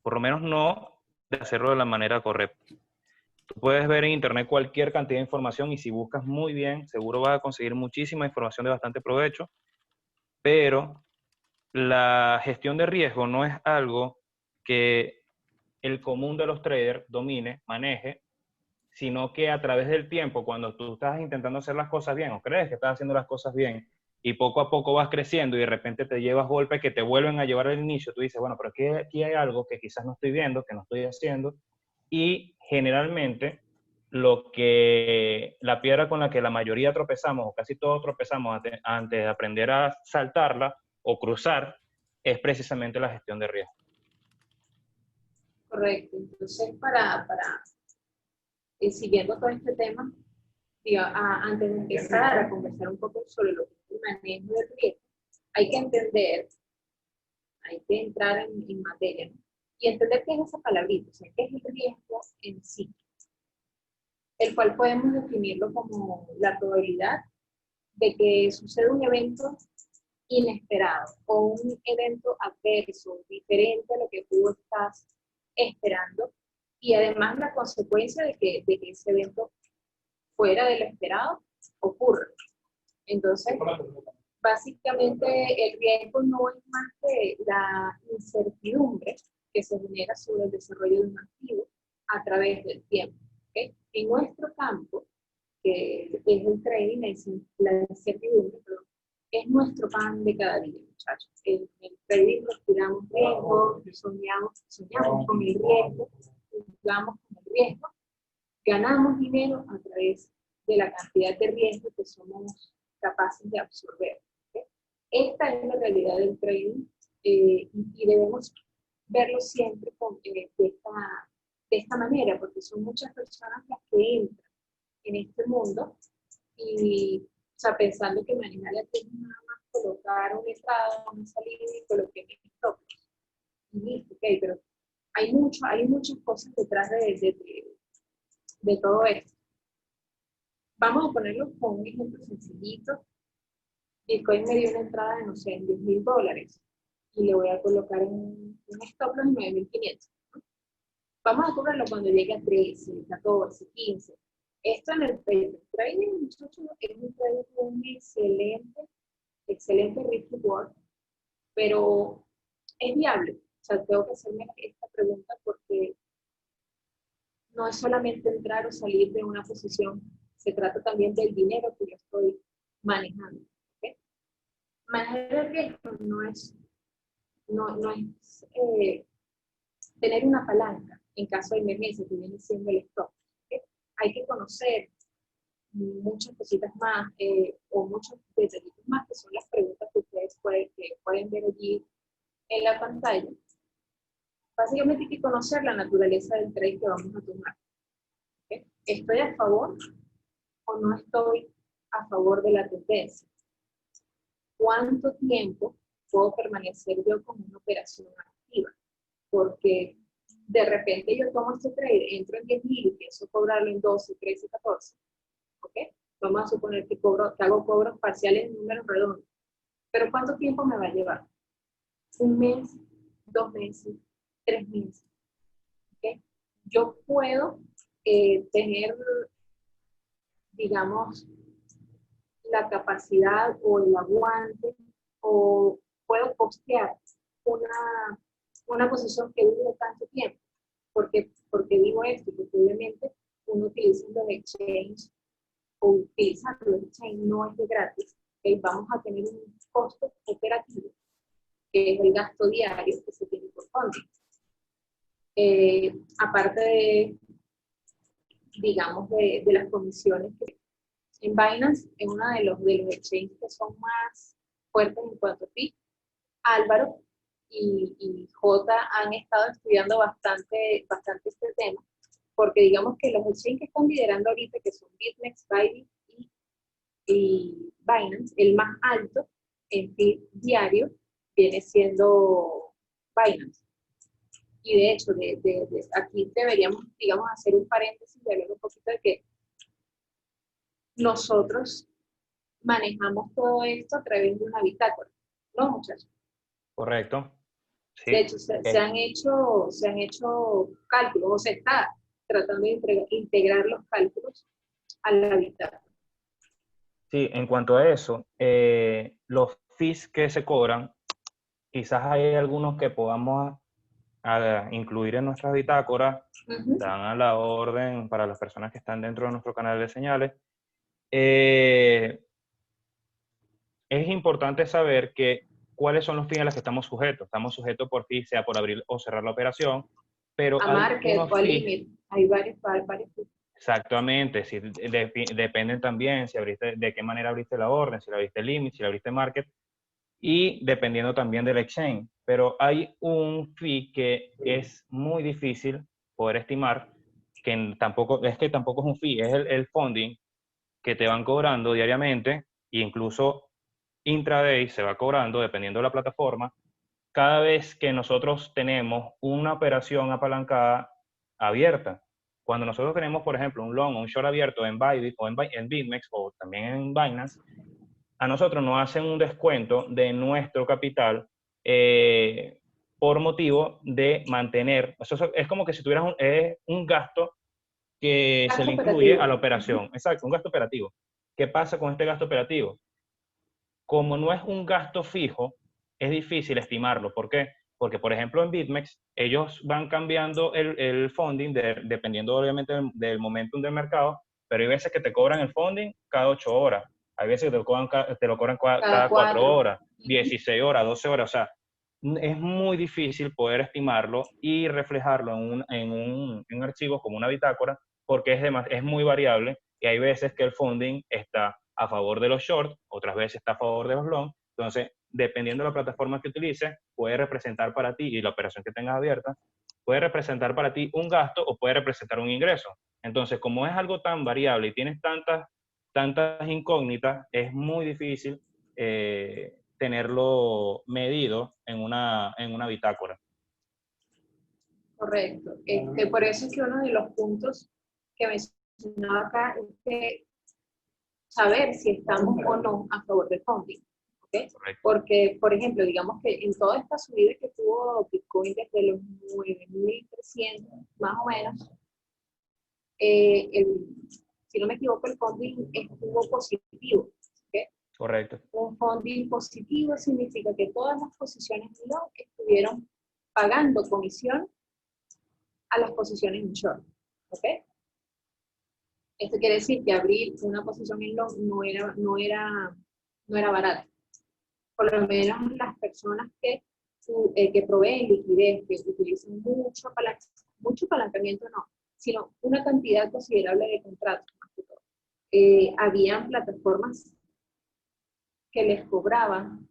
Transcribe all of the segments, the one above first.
por lo menos no de hacerlo de la manera correcta. Tú puedes ver en internet cualquier cantidad de información y si buscas muy bien, seguro vas a conseguir muchísima información de bastante provecho, pero la gestión de riesgo no es algo que el común de los traders domine, maneje, sino que a través del tiempo, cuando tú estás intentando hacer las cosas bien o crees que estás haciendo las cosas bien y poco a poco vas creciendo y de repente te llevas golpes que te vuelven a llevar al inicio, tú dices, bueno, pero aquí hay algo que quizás no estoy viendo, que no estoy haciendo, y generalmente la piedra con la que la mayoría tropezamos o casi todos tropezamos antes de aprender a saltarla o cruzar es precisamente la gestión de riesgo. Correcto. Entonces, siguiendo todo este tema, antes de empezar a conversar un poco sobre lo que es el manejo del riesgo, hay que entender, hay que entrar en materia, ¿no? Y entender qué es esa palabrita, o sea, qué es el riesgo en sí, el cual podemos definirlo como la probabilidad de que suceda un evento inesperado o un evento adverso, diferente a lo que tú estás esperando, y además la consecuencia de que ese evento fuera de lo esperado ocurra. Entonces, básicamente el riesgo no es más que la incertidumbre que se genera sobre el desarrollo de un activo a través del tiempo. ¿Okay? En nuestro campo, que es el trading, la incertidumbre, perdón, es nuestro pan de cada día, muchachos. En el trading respiramos riesgo, soñamos con el riesgo, jugamos con el riesgo, ganamos dinero a través de la cantidad de riesgo que somos capaces de absorber. ¿Okay? Esta es la realidad del trading y debemos verlo siempre de esta manera, porque son muchas personas las que entran en este mundo y, o sea, pensando que manejar la es nada más colocar una entrada, una salida y coloqué mis stop. Y listo, ok, pero hay muchas cosas detrás de todo esto. Vamos a ponerlo con un ejemplo sencillito. Bitcoin me dio una entrada de, no sé, en $10,000 y le voy a colocar un stop loss en 9,500. ¿No? Vamos a cobrarlo cuando llegue a 13, 14, 15. Esto en el trading, muchachos, es un trading con un excelente risk reward, pero es viable. O sea, tengo que hacerme esta pregunta porque no es solamente entrar o salir de una posición, se trata también del dinero que yo estoy manejando. ¿Okay? Manejar el riesgo no es tener una palanca en caso de emergencia, que viene siendo el stop. ¿Okay? Hay que conocer muchas cositas más o muchos detallitos más, que son las preguntas que ustedes pueden ver allí en la pantalla. Básicamente hay que conocer la naturaleza del trade que vamos a tomar. ¿Okay? ¿Estoy a favor o no estoy a favor de la tendencia? ¿Cuánto tiempo puedo permanecer yo con una operación activa? Porque de repente yo tomo este trade, entro en 10,000 y pienso cobrarlo en 12, 13, 14. ¿Ok? Vamos a suponer que hago cobros parciales en números redondos. Pero ¿cuánto tiempo me va a llevar? ¿Un mes? ¿2 meses? ¿3 meses? ¿Okay? Yo puedo tener, digamos, la capacidad o el aguante, o puedo postear una posición que dure tanto tiempo. Porque digo esto, porque obviamente uno utiliza los exchanges o utilizando los exchanges no es de gratis. ¿Okay? Vamos a tener un costo operativo, que es el gasto diario que se tiene por funding. Aparte de, digamos, de las comisiones que en Binance, es uno de los exchanges que son más fuertes en cuanto a ti. Álvaro y J han estado estudiando bastante este tema, porque digamos que los exchanges que están liderando ahorita, que son BitMEX, Bybit y Binance, el más alto en feed diario viene siendo Binance. Y de hecho, aquí deberíamos, digamos, hacer un paréntesis y hablar un poquito de que nosotros manejamos todo esto a través de una bitácora, ¿no, muchachos? Correcto. De Sí, hecho, se han hecho cálculos, o se está tratando de integrar los cálculos a la bitácora. sí, en cuanto a eso, los fees que se cobran, quizás hay algunos que podamos incluir en nuestras bitácoras, dan a la orden para las personas que están dentro de nuestro canal de señales. Es importante saber que cuáles son los fees a los que estamos sujetos. Estamos sujetos por fees, sea por abrir o cerrar la operación, pero A hay market unos o a fees. limit, hay varios. Exactamente, si dependen también si abriste, de qué manera abriste la orden, si la abriste limit, si la abriste market, y dependiendo también del exchange. Pero hay un fee que es muy difícil poder estimar, tampoco es un fee, es el funding que te van cobrando diariamente, e incluso intraday se va cobrando, dependiendo de la plataforma, cada vez que nosotros tenemos una operación apalancada abierta. Cuando nosotros tenemos, por ejemplo, un long o un short abierto en Bybit o en BitMEX o también en Binance, a nosotros nos hacen un descuento de nuestro capital por motivo de mantener. Eso es como que si tuvieras un gasto que se Gasto le incluye a la operativo. operación. Exacto, un gasto operativo. ¿Qué pasa con este gasto operativo? Como no es un gasto fijo, es difícil estimarlo. ¿Por qué? Porque, por ejemplo, en BitMEX, ellos van cambiando el funding dependiendo obviamente del momentum del mercado, pero hay veces que te cobran el funding cada 8 horas, hay veces que te lo cobran Cada cada 4 cuatro. horas, 16 horas, 12 horas, o sea, es muy difícil poder estimarlo y reflejarlo en un archivo como una bitácora, porque es muy variable y hay veces que el funding está a favor de los short, otras veces está a favor de los long. Entonces, dependiendo de la plataforma que utilices, puede representar para ti y la operación que tengas abierta, puede representar para ti un gasto o puede representar un ingreso. Entonces, como es algo tan variable y tienes tantas incógnitas, es muy difícil tenerlo medido en una bitácora. Correcto. Por eso es que uno de los puntos que mencionaba acá es que saber si estamos o no a favor del funding. ¿Okay? Correcto. Porque, por ejemplo, digamos que en toda esta subida que tuvo Bitcoin desde los 9.300, más o menos, si no me equivoco, el funding estuvo positivo. ¿Okay? Correcto. Un funding positivo significa que todas las posiciones long estuvieron pagando comisión a las posiciones en short. ¿Ok? Esto quiere decir que abrir una posición en long no era barato. Por lo menos las personas que proveen liquidez, que utilizan mucho apalancamiento, no, sino una cantidad considerable de contratos, más que todo. Habían plataformas que les cobraban,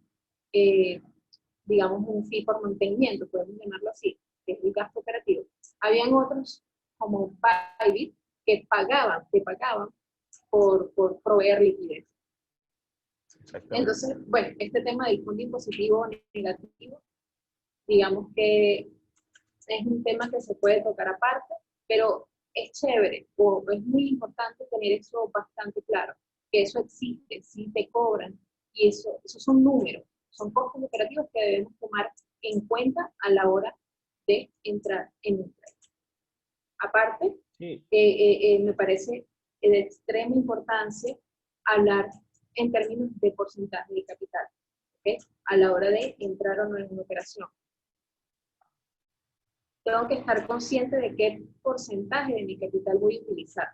digamos, un fee por mantenimiento, podemos llamarlo así, que es el gasto operativo. Habían otros, como Bybit, te pagaban por proveer liquidez. Entonces, bueno, este tema del funding positivo o negativo, digamos que es un tema que se puede tocar aparte, pero es chévere o es muy importante tener eso bastante claro, que eso existe, sí te cobran, y esos son números, son costos operativos que debemos tomar en cuenta a la hora de entrar en un trade. Aparte, Sí. me parece de extrema importancia hablar en términos de porcentaje de capital, ¿okay? A la hora de entrar o no en una operación. Tengo que estar consciente de qué porcentaje de mi capital voy a utilizar.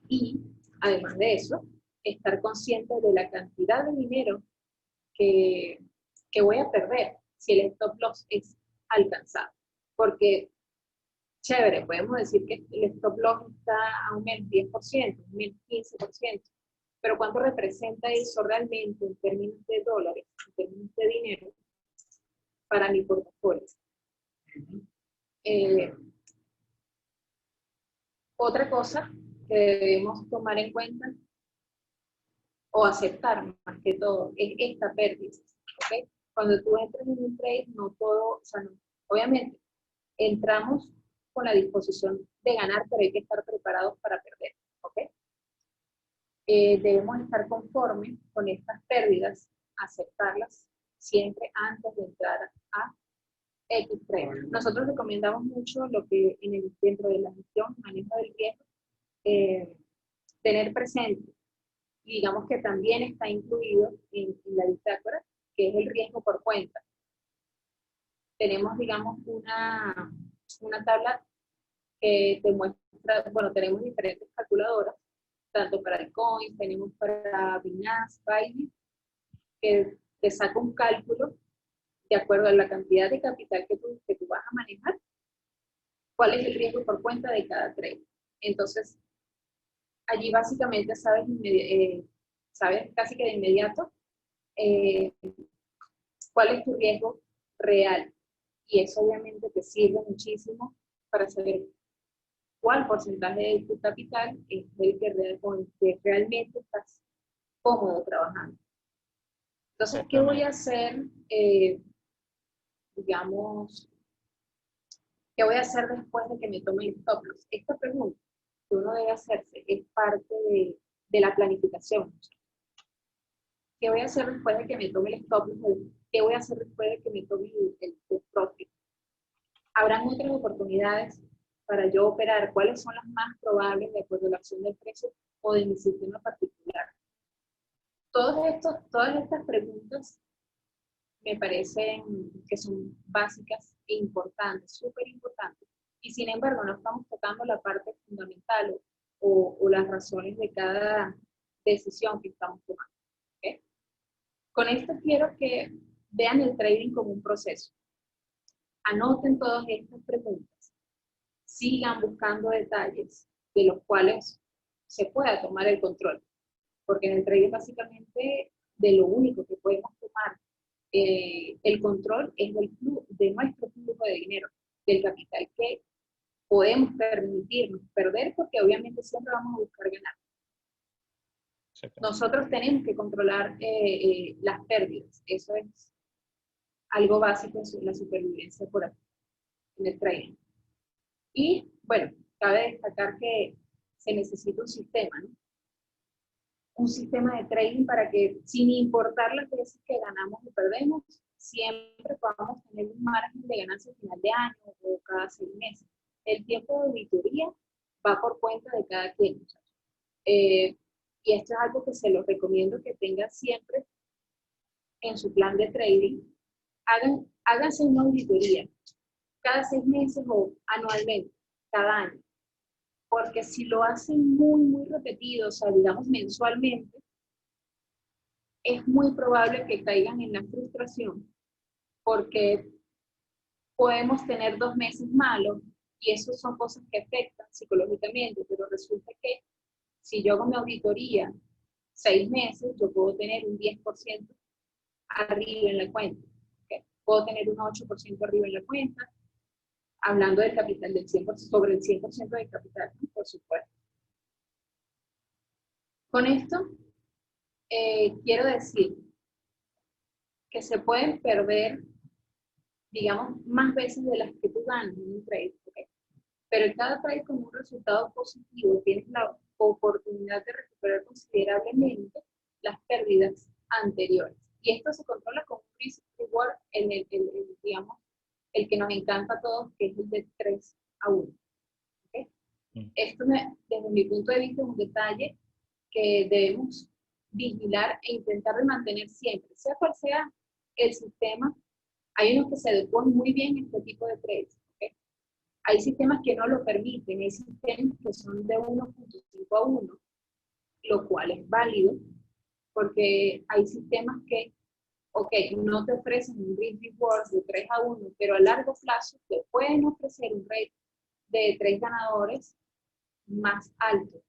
Y, además de eso, estar consciente de la cantidad de dinero que voy a perder si el stop loss es alcanzado. Porque, chévere, podemos decir que el stop loss está a un menos 10%, un menos 15%, pero ¿cuánto representa eso realmente en términos de dólares, en términos de dinero para mi portafolio? Otra cosa que debemos tomar en cuenta o aceptar más que todo es esta pérdida. ¿Okay? Cuando tú entras en un trade, no todo, o sea, no, obviamente entramos con la disposición de ganar, pero hay que estar preparados para perder. ¿Okay? Debemos estar conformes con estas pérdidas, aceptarlas siempre antes de entrar a X trade. Nosotros recomendamos mucho lo que dentro de la gestión, manejo del riesgo, tener presente, y digamos que también está incluido en la bitácora, que es el riesgo por cuenta. Tenemos, digamos, una tabla que te muestra, bueno, tenemos diferentes calculadoras, tanto para el Coin, tenemos para Binance, Bybit, que te saca un cálculo de acuerdo a la cantidad de capital que tú vas a manejar, cuál es el riesgo por cuenta de cada trade. Entonces, allí básicamente sabes casi que de inmediato cuál es tu riesgo real. Y eso obviamente te sirve muchísimo para saber cuál porcentaje de tu capital es el que realmente estás cómodo trabajando. Entonces, ¿qué voy a hacer? Digamos, ¿qué voy a hacer después de que me tome el stop loss? Esta pregunta que uno debe hacerse es parte de la planificación. ¿Qué voy a hacer después de que me tome el stop loss? ¿Qué voy a hacer después de que me tome el profit? Habrán otras oportunidades para yo operar. ¿Cuáles son las más probables de acuerdo a la acción del precio o de mi sistema particular? Todas estas preguntas me parecen que son básicas e importantes, súper importantes. Y sin embargo, no estamos tocando la parte fundamental o las razones de cada decisión que estamos tomando. ¿Okay? Con esto quiero que vean el trading como un proceso. Anoten todas estas preguntas. Sigan buscando detalles de los cuales se pueda tomar el control. Porque en el trading básicamente de lo único que podemos tomar el control es de nuestro flujo de dinero, del capital que podemos permitirnos perder, porque obviamente siempre vamos a buscar ganar. Nosotros tenemos que controlar las pérdidas. Eso es algo básico en la supervivencia por aquí, en el trading. Y bueno, cabe destacar que se necesita un sistema, ¿no? Un sistema de trading para que, sin importar las veces que ganamos o perdemos, siempre podamos tener un margen de ganancia a final de año o cada 6 meses. El tiempo de auditoría va por cuenta de cada quien. Y esto es algo que se los recomiendo que tengan siempre en su plan de trading. Háganse una auditoría cada 6 meses o anualmente, cada año. Porque si lo hacen muy repetido, o sea, digamos mensualmente, es muy probable que caigan en la frustración, porque podemos tener 2 meses malos, y eso son cosas que afectan psicológicamente, pero resulta que si yo hago mi auditoría 6 meses, yo puedo tener un 10% arriba en la cuenta, ¿okay? Puedo tener un 8% arriba en la cuenta, hablando del capital del 100%, sobre el 100% del capital, ¿no? Por supuesto. Con esto, quiero decir que se pueden perder, digamos, más veces de las que tú ganas en un trade, ¿okay? Pero en cada trade con un resultado positivo tienes la oportunidad de recuperar considerablemente las pérdidas anteriores. Y esto se controla con un risk reward digamos, el que nos encanta a todos, que es el de 3-1. ¿Okay? Esto, desde mi punto de vista, es un detalle que debemos vigilar e intentar de mantener siempre, sea cual sea el sistema. Hay unos que se adecuan muy bien a este tipo de trades. ¿Okay? Hay sistemas que no lo permiten, hay sistemas que son de 1.5-1, lo cual es válido, porque hay sistemas que, ok, no te ofrecen un risk reward de 3-1, pero a largo plazo te pueden ofrecer un rate de 3 ganadores más alto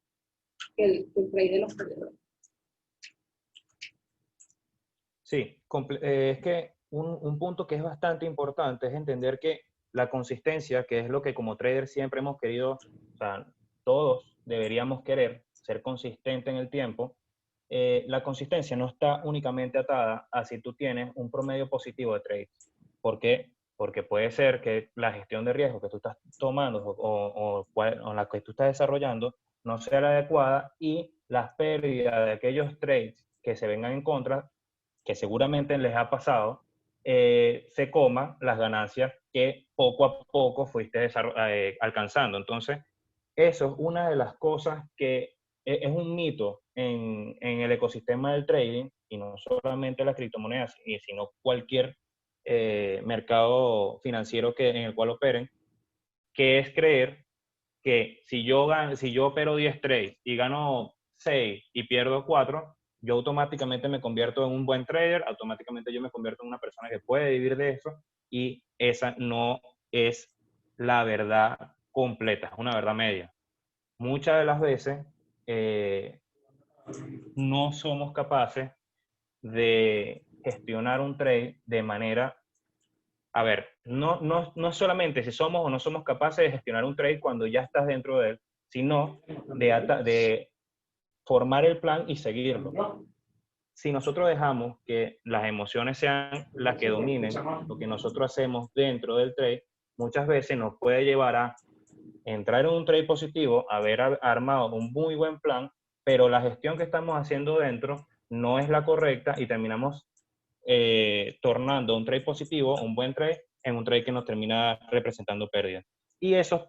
que el trade de los perdedores. Sí, es que un punto que es bastante importante es entender que la consistencia, que es lo que como trader siempre hemos querido, o sea, todos deberíamos querer ser consistente en el tiempo. La consistencia no está únicamente atada a si tú tienes un promedio positivo de trades. ¿Por qué? Porque puede ser que la gestión de riesgo que tú estás tomando o la que tú estás desarrollando no sea la adecuada, y las pérdidas de aquellos trades que se vengan en contra, que seguramente les ha pasado, se coman las ganancias que poco a poco fuiste alcanzando. Entonces, eso es una de las cosas que es un mito en el ecosistema del trading, y no solamente las criptomonedas, sino cualquier mercado financiero en el cual operen, que es creer que si yo opero 10 trades y gano 6 y pierdo 4, yo automáticamente me convierto en un buen trader, automáticamente yo me convierto en una persona que puede vivir de eso, y esa no es la verdad completa, es una verdad media. Muchas de las veces eh, no somos capaces de gestionar un trade de manera, a ver, no solamente si somos o no somos capaces de gestionar un trade cuando ya estás dentro de él, sino de formar el plan y seguirlo. Si nosotros dejamos que las emociones sean las que dominen lo que nosotros hacemos dentro del trade, muchas veces nos puede llevar a entrar en un trade positivo, haber armado un muy buen plan, pero la gestión que estamos haciendo dentro no es la correcta y terminamos tornando un trade positivo, un buen trade, en un trade que nos termina representando pérdidas. Y esos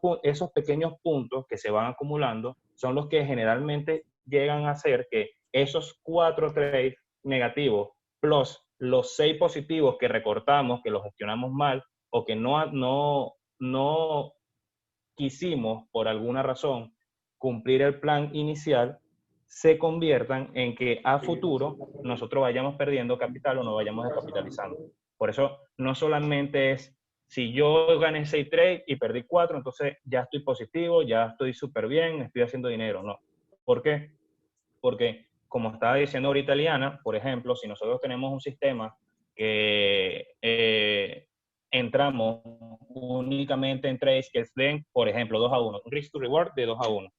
pequeños puntos que se van acumulando son los que generalmente llegan a hacer que esos 4 trades negativos plus los 6 positivos que recortamos, que los gestionamos mal o que no quisimos, por alguna razón, cumplir el plan inicial, se conviertan en que a futuro nosotros vayamos perdiendo capital o nos vayamos descapitalizando. Por eso, no solamente es, si yo gané 6 trades y perdí 4, entonces ya estoy positivo, ya estoy súper bien, estoy haciendo dinero. No. ¿Por qué? Porque, como estaba diciendo ahorita Liana, por ejemplo, si nosotros tenemos un sistema que entramos únicamente en trades que den, por ejemplo, 2-1, un risk to reward de 2-1.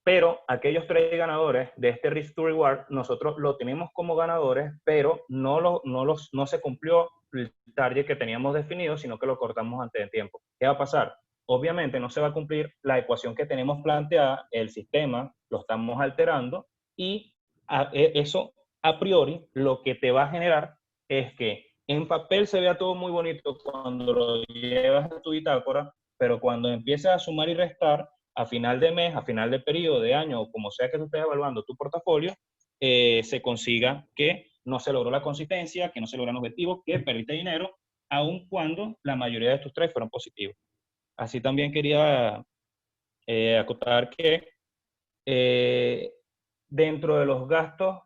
Pero aquellos trades ganadores de este risk to reward, nosotros lo tenemos como ganadores, pero no se cumplió el target que teníamos definido, sino que lo cortamos antes de tiempo. ¿Qué va a pasar? Obviamente no se va a cumplir la ecuación que tenemos planteada, el sistema lo estamos alterando, y eso a priori lo que te va a generar es que en papel se vea todo muy bonito cuando lo llevas a tu bitácora, pero cuando empiezas a sumar y restar, a final de mes, a final de periodo, de año, o como sea que tú estés evaluando tu portafolio, se consiga que no se logró la consistencia, que no se logran objetivos, que perdiste dinero, aun cuando la mayoría de tus trades fueron positivos. Así también quería acotar que eh, dentro de los gastos,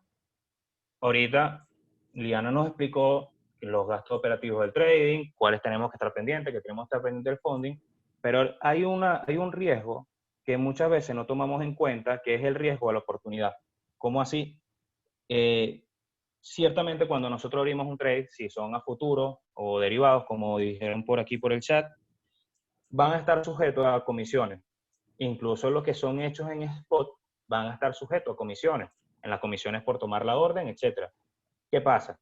ahorita Liana nos explicó los gastos operativos del trading, cuáles tenemos que estar pendientes, que tenemos que estar pendientes del funding, pero hay un riesgo que muchas veces no tomamos en cuenta, que es el riesgo a la oportunidad. ¿Cómo así? Eh, Ciertamente cuando nosotros abrimos un trade, si son a futuro o derivados, como dijeron por aquí por el chat, van a estar sujetos a comisiones. Incluso los que son hechos en spot van a estar sujetos a comisiones, en las comisiones por tomar la orden, etcétera. ¿Qué pasa?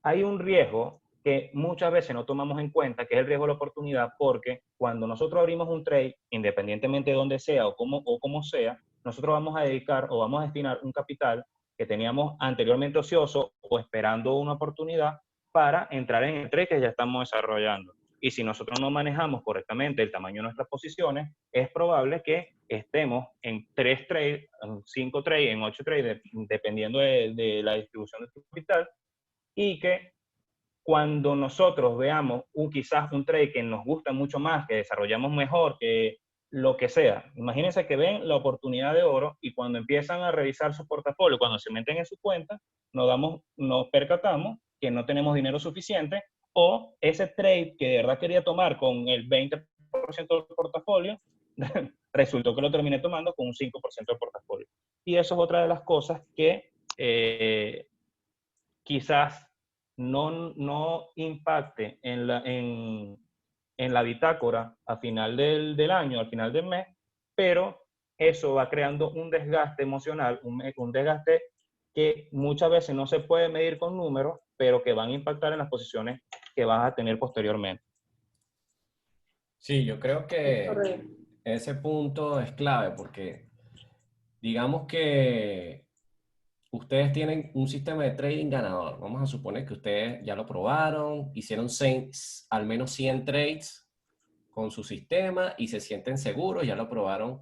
Hay un riesgo que muchas veces no tomamos en cuenta, que es el riesgo de la oportunidad, porque cuando nosotros abrimos un trade, independientemente de dónde sea o cómo sea, nosotros vamos a dedicar o vamos a destinar un capital que teníamos anteriormente ocioso o esperando una oportunidad para entrar en el trade que ya estamos desarrollando. Y si nosotros no manejamos correctamente el tamaño de nuestras posiciones, es probable que estemos en 3 trades, en 5 trades, en 8 trades, dependiendo de la distribución de tu capital, y que cuando nosotros veamos quizás un trade que nos gusta mucho más, que desarrollamos mejor, que lo que sea, imagínense que ven la oportunidad de oro y cuando empiezan a revisar su portafolio, cuando se meten en su cuenta, nos percatamos que no tenemos dinero suficiente, o ese trade que de verdad quería tomar con el 20% del portafolio, resultó que lo terminé tomando con un 5% del portafolio. Y eso es otra de las cosas que quizás no impacte en la bitácora a final del año, al final del mes, pero eso va creando un desgaste emocional, un desgaste que muchas veces no se puede medir con números, pero que van a impactar en las posiciones que vas a tener posteriormente. Sí, yo creo que Correcto. ese punto es clave porque digamos que ustedes tienen un sistema de trading ganador. Vamos a suponer que ustedes ya lo probaron, hicieron al menos 100 trades con su sistema y se sienten seguros, ya lo probaron,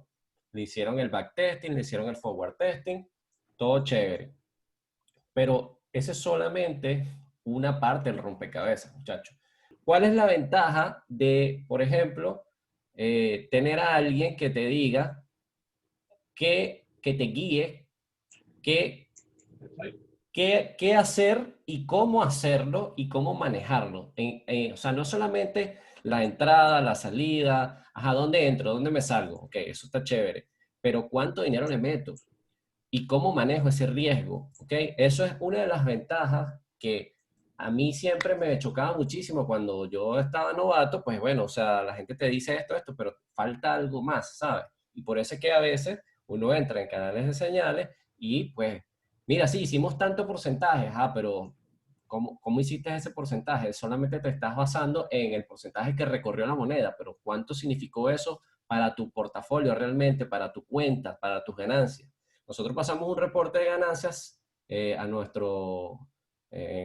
le hicieron el backtesting, le hicieron el forward testing, todo chévere. Pero esa es solamente una parte del rompecabezas, muchachos. ¿Cuál es la ventaja de, por ejemplo, tener a alguien que te diga, que te guíe, qué hacer y cómo hacerlo y cómo manejarlo? O sea, no solamente la entrada, la salida, ajá, ¿dónde entro? ¿Dónde me salgo? Ok, eso está chévere. Pero ¿cuánto dinero le meto? ¿Y cómo manejo ese riesgo? ¿Ok? Eso es una de las ventajas que a mí siempre me chocaba muchísimo cuando yo estaba novato. Pues bueno, o sea, la gente te dice esto, pero falta algo más, ¿sabes? Y por eso es que a veces uno entra en canales de señales y pues, mira, sí, hicimos tanto porcentaje, pero ¿cómo hiciste ese porcentaje? Solamente te estás basando en el porcentaje que recorrió la moneda, pero ¿cuánto significó eso para tu portafolio realmente, para tu cuenta, para tus ganancias? Nosotros pasamos un reporte de ganancias en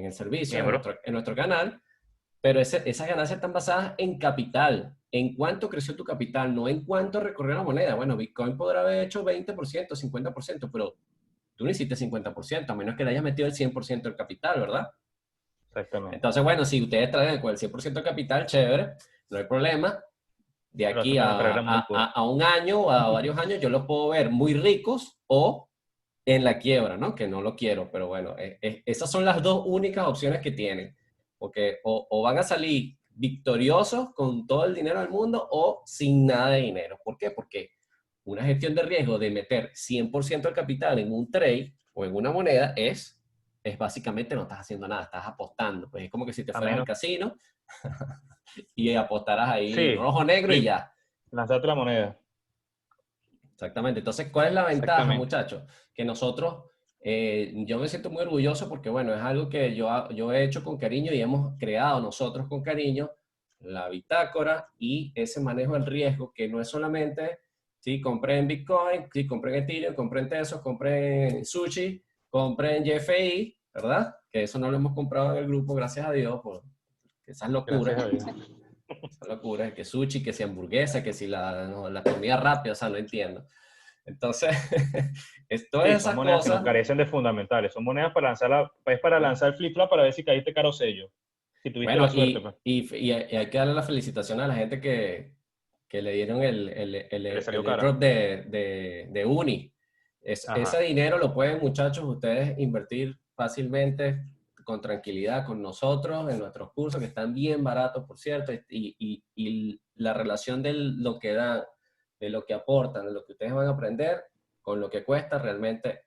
el servicio, Miembro. en nuestro canal, pero esas ganancias están basadas en capital, en cuánto creció tu capital, no en cuánto recorrió la moneda. Bueno, Bitcoin podrá haber hecho 20%, 50%, pero tú no hiciste 50%, a menos que le hayas metido el 100% del capital, ¿verdad? Exactamente. Entonces, bueno, si ustedes traen con el 100% de capital, chévere, no hay problema. De Pero aquí hacemos una carrera muy a un año o a varios años, yo los puedo ver muy ricos o en la quiebra, ¿no? Que no lo quiero, pero bueno, esas son las dos únicas opciones que tienen. Porque o van a salir victoriosos con todo el dinero del mundo o sin nada de dinero. ¿Por qué? Porque una gestión de riesgo de meter 100% del capital en un trade o en una moneda es básicamente no estás haciendo nada, estás apostando. Pues es como que si te A fueras al menos, casino y apostaras ahí sí, rojo, negro y flip, ya. lanzate la moneda. Exactamente. Entonces, ¿cuál es la ventaja, Exactamente. muchachos? Que nosotros, yo me siento muy orgulloso porque, bueno, es algo que yo he hecho con cariño y hemos creado nosotros con cariño la bitácora y ese manejo del riesgo, que no es solamente, sí, compré en Bitcoin, sí, compré en Ethereum, compré en Tesos, compré en Sushi, compré en GFI, ¿verdad? Que eso no lo hemos comprado en el grupo, gracias a Dios, por esas locuras. Gracias a Dios. Esas locuras, que sushi, que si hamburguesa, que si la comida rápida, o sea, no entiendo. Entonces, todas Sí, son esas monedas que nos cosas, carecen de fundamentales. Son monedas para lanzar es para lanzar el flip-flop para ver si caíste caro sello. Si tuviste bueno, la suerte, pues. y hay que darle la felicitación a la gente que le dieron Que le salió el cara. airdrop de Uni. Ese Ajá. dinero lo pueden, muchachos, ustedes invertir fácilmente, con tranquilidad, con nosotros, en nuestros cursos, que están bien baratos, por cierto, y la relación de lo que dan, de lo que aportan, de lo que ustedes van a aprender, con lo que cuesta, realmente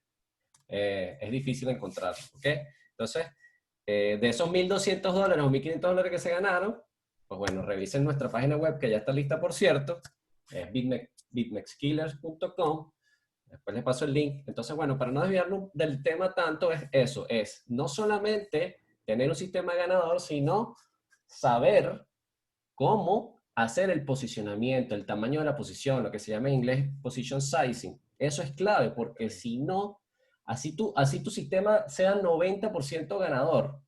es difícil encontrar, ¿ok? Entonces, de esos $1,200 o $1,500 que se ganaron, pues bueno, revisen nuestra página web, que ya está lista, por cierto, es bitmexkillers.com. Después les paso el link. Entonces, bueno, para no desviarnos del tema tanto, es eso, es no solamente tener un sistema ganador, sino saber cómo hacer el posicionamiento, el tamaño de la posición, lo que se llama en inglés position sizing. Eso es clave, porque si no, así tu sistema sea 90% ganador.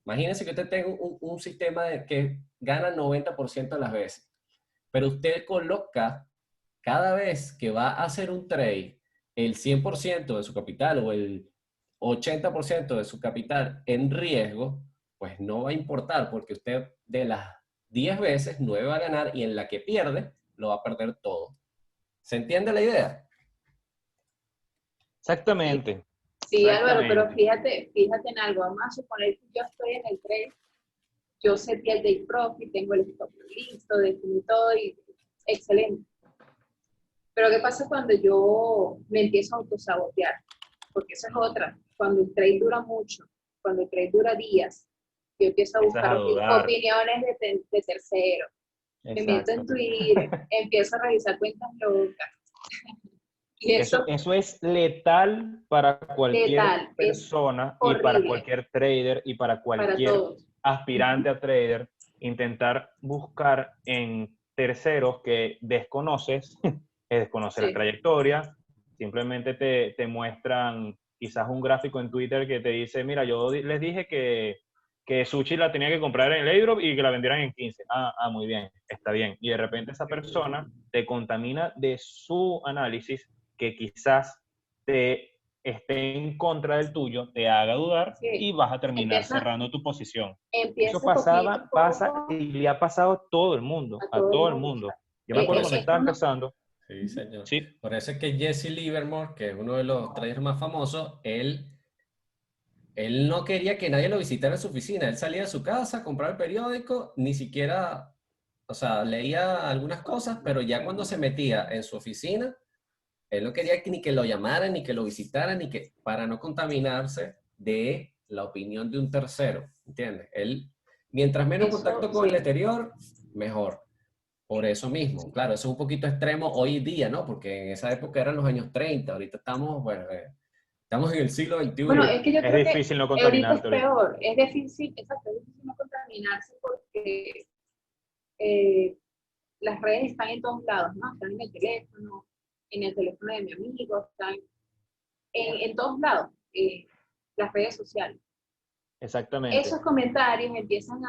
Imagínense que usted tenga un sistema que gana 90% de las veces, pero usted coloca cada vez que va a hacer un trade el 100% de su capital o el 80% de su capital en riesgo, pues no va a importar, porque usted de las 10 veces 9 va a ganar y en la que pierde lo va a perder todo. ¿Se entiende la idea? Sí, Exactamente. sí, Álvaro, pero Exactamente. fíjate en algo. Vamos a suponer que yo estoy en el trade, yo seté el day profit, tengo el stop listo, definí todo y excelente. Pero ¿qué pasa cuando yo me empiezo a autosabotear? Porque eso es otra. Cuando el trade dura mucho, cuando el trade dura días, yo empiezo a Empiezas buscar a dudar. opiniones de terceros. Me meto en Exacto. Twitter, empiezo a revisar cuentas locas. Y eso Eso es letal para cualquier letal, es persona y para horrible cualquier trader y para para cualquier todos. aspirante a trader, intentar buscar en terceros que desconoces, que desconoce la Sí, trayectoria, simplemente te muestran quizás un gráfico en Twitter que te dice, mira, yo les dije que sushi la tenía que comprar en el airdrop y que la vendieran en 15. Muy bien, está bien. Y de repente esa persona te contamina de su análisis que quizás te esté en contra del tuyo, te haga dudar y vas a terminar cerrando tu posición. Eso pasa y le ha pasado a todo el mundo, a todo el mundo. Yo me acuerdo cuando estaba empezando. Sí, señor. Sí. Por eso es que Jesse Livermore, que es uno de los traders más famosos, él no quería que nadie lo visitara en su oficina. Él salía de su casa, compraba el periódico, ni siquiera, o sea, leía algunas cosas, pero ya cuando se metía en su oficina, él no quería ni que lo llamaran, ni que lo visitaran, para no contaminarse de la opinión de un tercero, ¿entiendes? Él, mientras menos contacto con el exterior, mejor. Por eso mismo, claro, eso es un poquito extremo hoy día, ¿no? Porque en esa época eran los años 30, ahorita estamos, bueno, estamos en el siglo XXI. Bueno, es que yo creo difícil no que ahorita es contaminarte. peor, es difícil, exacto, es difícil no contaminarse porque las redes están en todos lados, ¿no? Están en el teléfono de mi amigo, están en todos lados, las redes sociales. Exactamente. Esos comentarios empiezan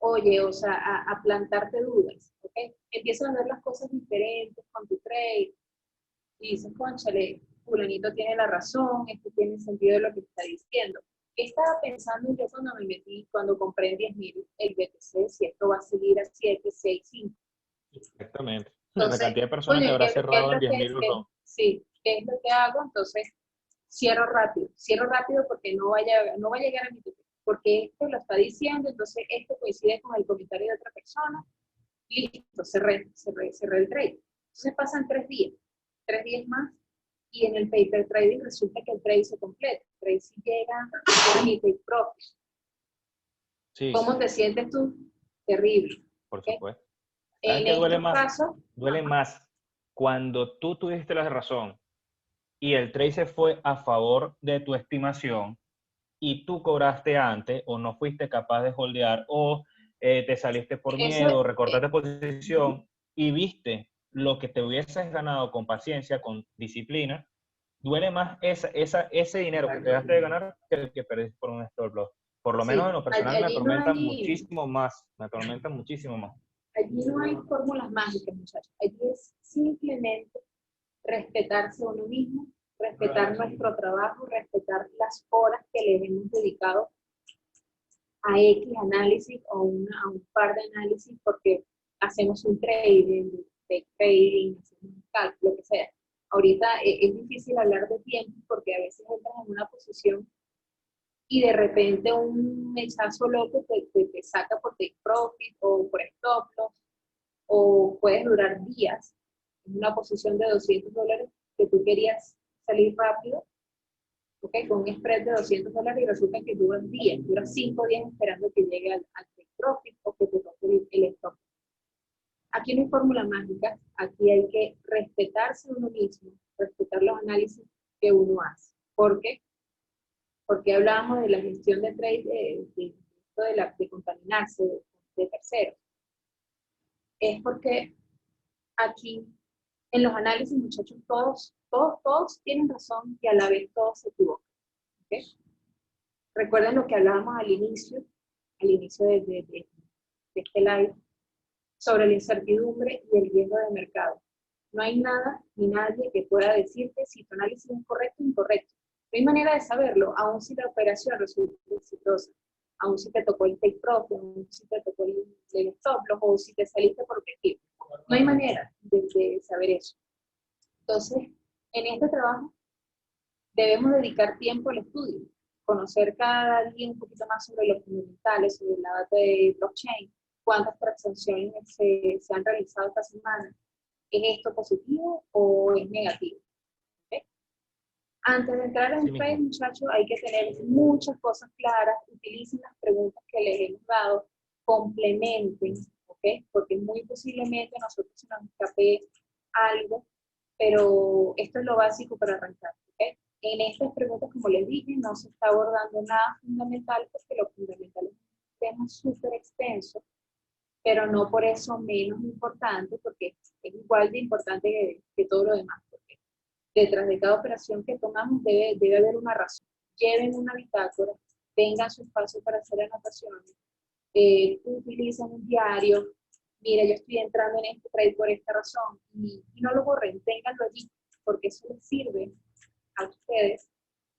oye, o sea, a plantarte dudas, ¿ok? Empiezas a ver las cosas diferentes con tu trade y dices, cónchale, fulanito tiene la razón, esto tiene sentido de lo que está diciendo. ¿Qué estaba pensando yo cuando me metí, cuando compré en 10.000 el BTC, si esto va a seguir a 7, 6, 5? Exactamente. Entonces, la cantidad de personas que habrá cerrado en 10.000 no. Sí, ¿qué es lo que hago? Entonces, cierro rápido porque no va a llegar a mi tope, porque este lo está diciendo, entonces este coincide con el comentario de otra persona, listo, cerré el trade. Entonces pasan 3 días más, y en el paper trading resulta que el trade se completa, el trade sí llega a mi take profit. Sí. ¿Cómo te sientes tú? Terrible. Por supuesto. En que duele estos más? casos, duele más cuando tú tuviste la razón y el trade se fue a favor de tu estimación y tú cobraste antes o no fuiste capaz de holdear o te saliste por miedo, recortaste posición y viste lo que te hubieses ganado con paciencia, con disciplina. Duele más ese dinero que te dejaste de ganar que el que perdiste por un stop loss. Por lo menos en lo personal me atormenta muchísimo más. Allí no hay fórmulas mágicas, muchachos. Allí es simplemente respetarse a uno mismo, respetar nuestro trabajo, respetar las horas que le hemos dedicado a X análisis o a un par de análisis, porque hacemos un trading, hacemos un cálculo, lo que sea. Ahorita es difícil hablar de tiempo porque a veces entras en una posición y de repente un mechazo loco te saca por take profit o por stop loss, o puedes durar días en una posición de $200 que tú querías salir rápido, ¿okay? Con un spread de $200 y resulta que duras 5 días esperando que llegue al take profit o que te toque el stop. Aquí no hay fórmula mágica, aquí hay que respetarse a uno mismo, respetar los análisis que uno hace. ¿Por qué? Porque hablábamos de la gestión de trade, de contaminarse de terceros. Es porque aquí, en los análisis, muchachos, todos tienen razón y a la vez todos se equivocan. ¿Okay? Recuerden lo que hablábamos al inicio de este live, sobre la incertidumbre y el riesgo de mercado. No hay nada ni nadie que pueda decirte si tu análisis es correcto o incorrecto. No hay manera de saberlo, aun si la operación resulta exitosa, aun si te tocó el take profit, aun si te tocó el stop loss, o si te saliste por objetivo. No hay manera de saber eso. Entonces, en este trabajo debemos dedicar tiempo al estudio, conocer cada día un poquito más sobre los fundamentales, sobre la data de blockchain, cuántas transacciones se han realizado esta semana. ¿Es esto positivo o es negativo? ¿Okay? Antes de entrar en el trade, muchachos, hay que tener muchas cosas claras. Utilicen las preguntas que les hemos dado, complementen, ¿okay? Porque muy posiblemente nosotros se nos escape algo, pero esto es lo básico para arrancar. ¿Okay? En estas preguntas, como les dije, no se está abordando nada fundamental porque lo fundamental es un tema súper extenso, pero no por eso menos importante, porque es igual de importante que todo lo demás. Porque Detrás de cada operación que tomamos debe haber una razón. Lleven una bitácora, tengan su espacio para hacer anotaciones, utilicen un diario. Mira, yo estoy entrando en este trade por esta razón, y no lo borren, ténganlo allí, porque eso les sirve a ustedes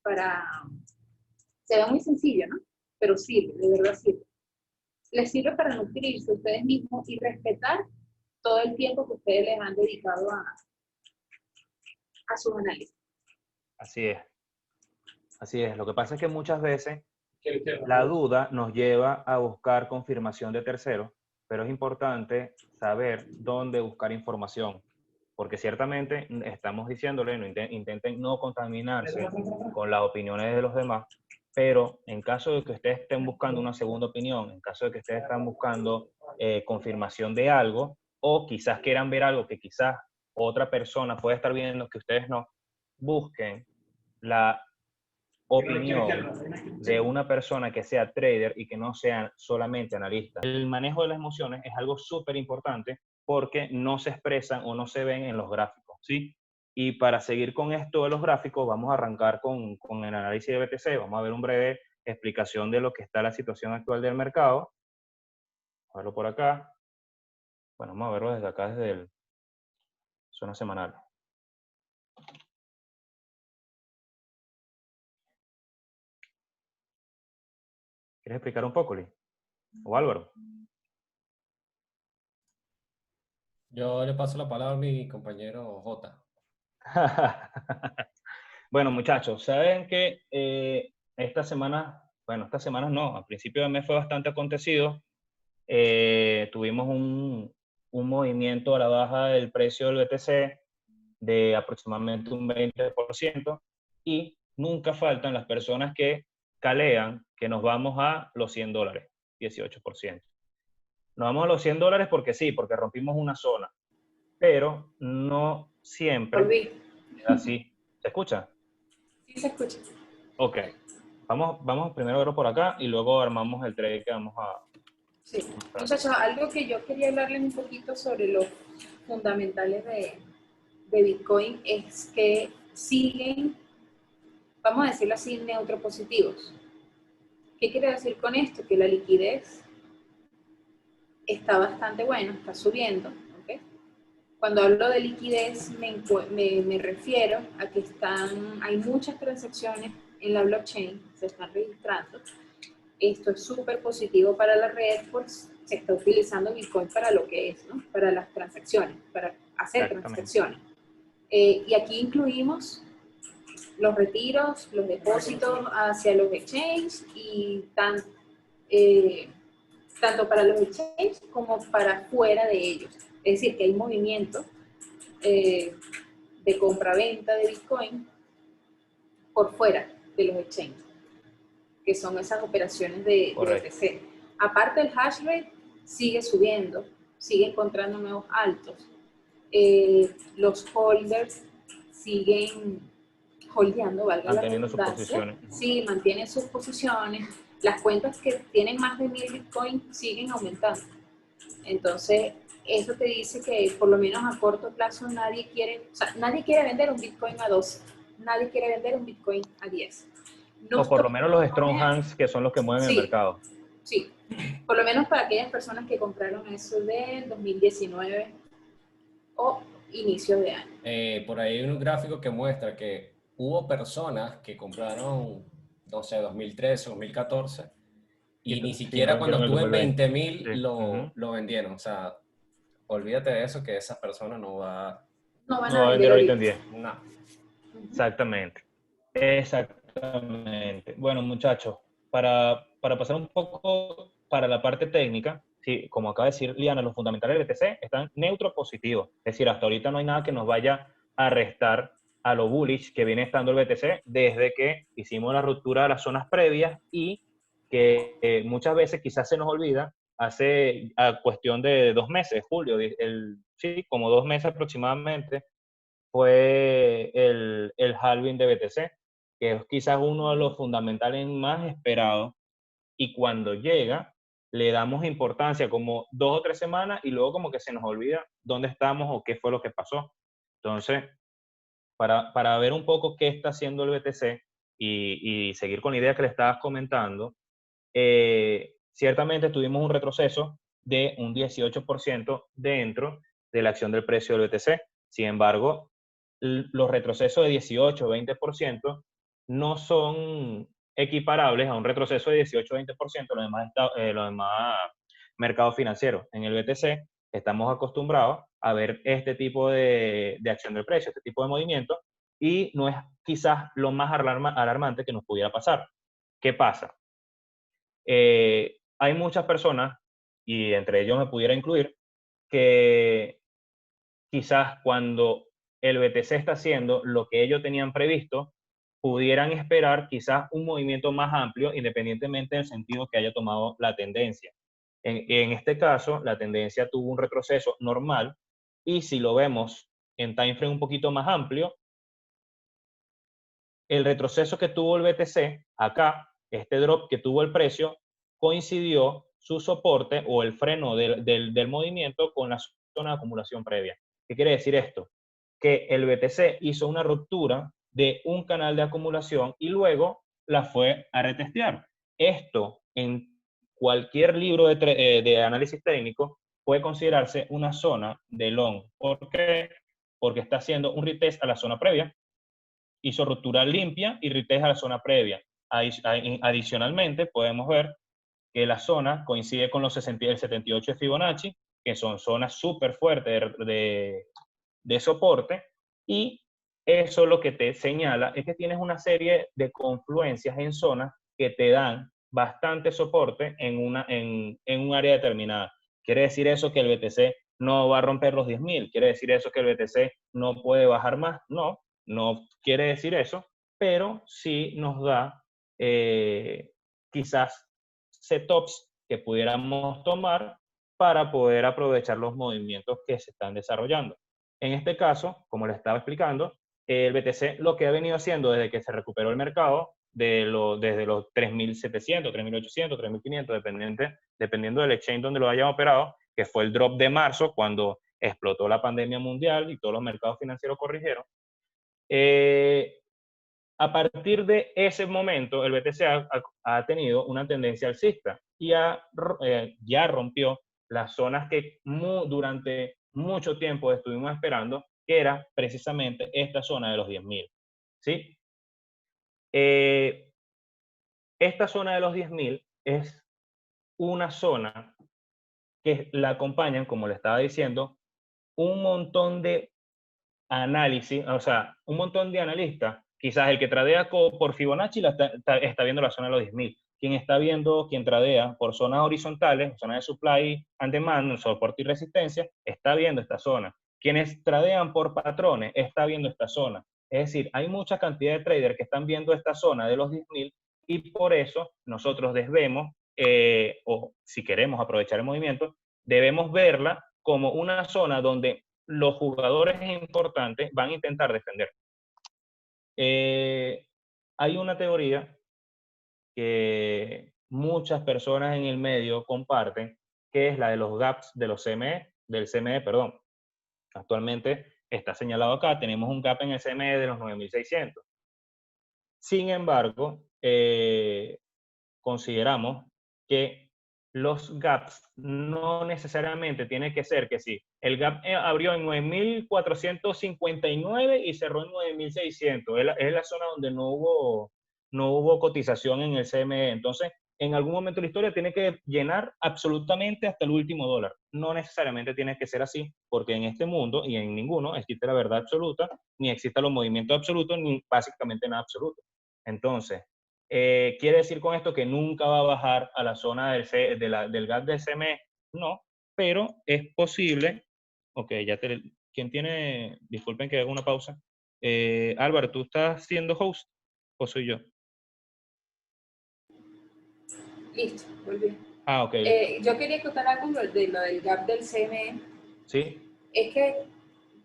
para, se ve muy sencillo, ¿no? Pero sirve, de verdad sirve. Les sirve para nutrirse ustedes mismos y respetar todo el tiempo que ustedes les han dedicado a sus análisis. Así es. Así es. Lo que pasa es que muchas veces la duda nos lleva a buscar confirmación de terceros, pero es importante saber dónde buscar información, porque ciertamente estamos diciéndole, intenten no contaminarse con las opiniones de los demás, pero en caso de que ustedes estén buscando una segunda opinión, en caso de que ustedes estén buscando confirmación de algo, o quizás quieran ver algo que quizás otra persona puede estar viendo que ustedes no, busquen la opinión de una persona que sea trader y que no sea solamente analista. El manejo de las emociones es algo súper importante porque no se expresan o no se ven en los gráficos, ¿sí? Y para seguir con esto de los gráficos, vamos a arrancar con el análisis de BTC. Vamos a ver un breve explicación de lo que está la situación actual del mercado. Vamos a verlo por acá. Bueno, vamos a verlo desde acá, desde el zona semanal. ¿Quieres explicar un poco, Lee? ¿O Álvaro? Yo le paso la palabra a mi compañero J. Bueno, muchachos, saben que esta semana no, al principio de mes fue bastante acontecido. Tuvimos un movimiento a la baja del precio del BTC de aproximadamente un 20% y nunca faltan las personas que calean que nos vamos a los $100, 18%. Nos vamos a los $100 porque sí, porque rompimos una zona, pero no siempre Volví. es así. ¿Se escucha? Sí se escucha. Ok. Vamos primero a verlo por acá y luego armamos el trade que vamos a Sí. mostrar. Muchachos, algo que yo quería hablarles un poquito sobre los fundamentales de Bitcoin es que siguen, vamos a decirlo así, neutropositivos. ¿Qué quiere decir con esto? Que la liquidez está bastante buena, está subiendo. ¿Okay? Cuando hablo de liquidez me refiero a que hay muchas transacciones en la blockchain, se están registrando. Esto es súper positivo para la red, pues se está utilizando Bitcoin para lo que es, ¿no? Para las transacciones, para hacer transacciones. Y aquí incluimos los retiros, los depósitos hacia los exchanges y tanto para los exchanges como para fuera de ellos. Es decir, que hay movimiento de compra-venta de Bitcoin por fuera de los exchanges, que son esas operaciones de BTC. Aparte, el hash rate sigue subiendo, sigue encontrando nuevos altos. Los holders siguen holdeando, valga la redundancia. Sus posiciones. Sí, mantienen sus posiciones. Las cuentas que tienen más de 1000 Bitcoin siguen aumentando. Entonces, eso te dice que por lo menos a corto plazo nadie quiere vender un Bitcoin a 12, nadie quiere vender un Bitcoin a 10. No, o por lo menos los strong hands, que son los que mueven el mercado. Sí, por lo menos para aquellas personas que compraron eso del 2019 o inicio de año. Por ahí hay un gráfico que muestra que hubo personas que compraron, no sé, 2013, 2014, y ni siquiera cuando estuvo en 20.000 lo vendieron. O sea, olvídate de eso, que esa persona no van a vender ahorita en 10. No. Exactamente. Exactamente. Bueno, muchachos, para pasar un poco para la parte técnica, sí, como acaba de decir Liana, los fundamentales del BTC están neutro positivos. Es decir, hasta ahorita no hay nada que nos vaya a restar a lo bullish que viene estando el BTC desde que hicimos la ruptura de las zonas previas y que muchas veces quizás se nos olvida, hace a cuestión de 2 meses, julio, sí, como 2 meses aproximadamente, fue el halving de BTC, que es quizás uno de los fundamentales más esperados, y cuando llega le damos importancia como 2 o 3 semanas y luego como que se nos olvida dónde estamos o qué fue lo que pasó. Entonces, para ver un poco qué está haciendo el BTC y seguir con la idea que le estabas comentando, ciertamente tuvimos un retroceso de un 18% dentro de la acción del precio del BTC. Sin embargo, los retrocesos de 18 o 20% no son equiparables a un retroceso de 18 o 20% los demás mercados financieros. En el BTC estamos acostumbrados a ver este tipo de acción del precio, este tipo de movimiento, y no es quizás lo más alarmante que nos pudiera pasar. ¿Qué pasa? Hay muchas personas, y entre ellos me pudiera incluir, que quizás cuando el BTC está haciendo lo que ellos tenían previsto, pudieran esperar quizás un movimiento más amplio, independientemente del sentido que haya tomado la tendencia. En este caso, la tendencia tuvo un retroceso normal, y si lo vemos en time frame un poquito más amplio, el retroceso que tuvo el BTC acá, este drop que tuvo el precio, coincidió su soporte o el freno del movimiento con la zona de acumulación previa. ¿Qué quiere decir esto? Que el BTC hizo una ruptura de un canal de acumulación y luego la fue a retestear. Esto en cualquier libro de análisis técnico puede considerarse una zona de long. ¿Por qué? Porque está haciendo un retest a la zona previa, hizo ruptura limpia y retest a la zona previa. Adicionalmente, podemos ver que la zona coincide con los 78 de Fibonacci, que son zonas súper fuertes de soporte, y eso lo que te señala es que tienes una serie de confluencias en zonas que te dan bastante soporte en un área determinada. ¿Quiere decir eso que el BTC no va a romper los 10.000? ¿Quiere decir eso que el BTC no puede bajar más? No, no quiere decir eso, pero sí nos da quizás setups que pudiéramos tomar para poder aprovechar los movimientos que se están desarrollando. En este caso, como les estaba explicando, el BTC lo que ha venido haciendo desde que se recuperó el mercado, desde los 3.700, 3.800, 3.500, dependiendo del exchange donde lo hayan operado, que fue el drop de marzo, cuando explotó la pandemia mundial y todos los mercados financieros corrigieron. A partir de ese momento, el BTC ha tenido una tendencia alcista y ya rompió las zonas que durante mucho tiempo estuvimos esperando, que era precisamente esta zona de los 10.000. ¿Sí? Esta zona de los 10.000 es una zona que la acompañan, como le estaba diciendo, un montón de análisis, o sea, un montón de analistas. Quizás el que tradea por Fibonacci está viendo la zona de los 10.000. Quien tradea por zonas horizontales, zonas de supply and demand, soporte y resistencia, está viendo esta zona. Quienes tradean por patrones, está viendo esta zona. Es decir, hay mucha cantidad de traders que están viendo esta zona de los 10.000, y por eso nosotros debemos, o si queremos aprovechar el movimiento, debemos verla como una zona donde los jugadores importantes van a intentar defender. Hay una teoría que muchas personas en el medio comparten, que es la de los gaps de los del CME, perdón. Actualmente está señalado acá, tenemos un gap en el CME de los 9.600. Sin embargo, consideramos que los gaps no necesariamente tiene que ser que sí. El gap abrió en 9.459 y cerró en 9.600. Es la zona donde no hubo cotización en el CME. Entonces, en algún momento de la historia tiene que llenar absolutamente hasta el último dólar. No necesariamente tiene que ser así, porque en este mundo y en ninguno existe la verdad absoluta, ni existen los movimientos absolutos, ni básicamente nada absoluto. Entonces, ¿quiere decir con esto que nunca va a bajar a la zona del gap del CME? No, pero es posible. Ok, ¿quién tiene? Disculpen que haga una pausa. Álvaro, ¿tú estás siendo host o soy yo? Listo, volví. Ah, ok. Yo quería contar algo de lo del gap del CME. Sí. Es que,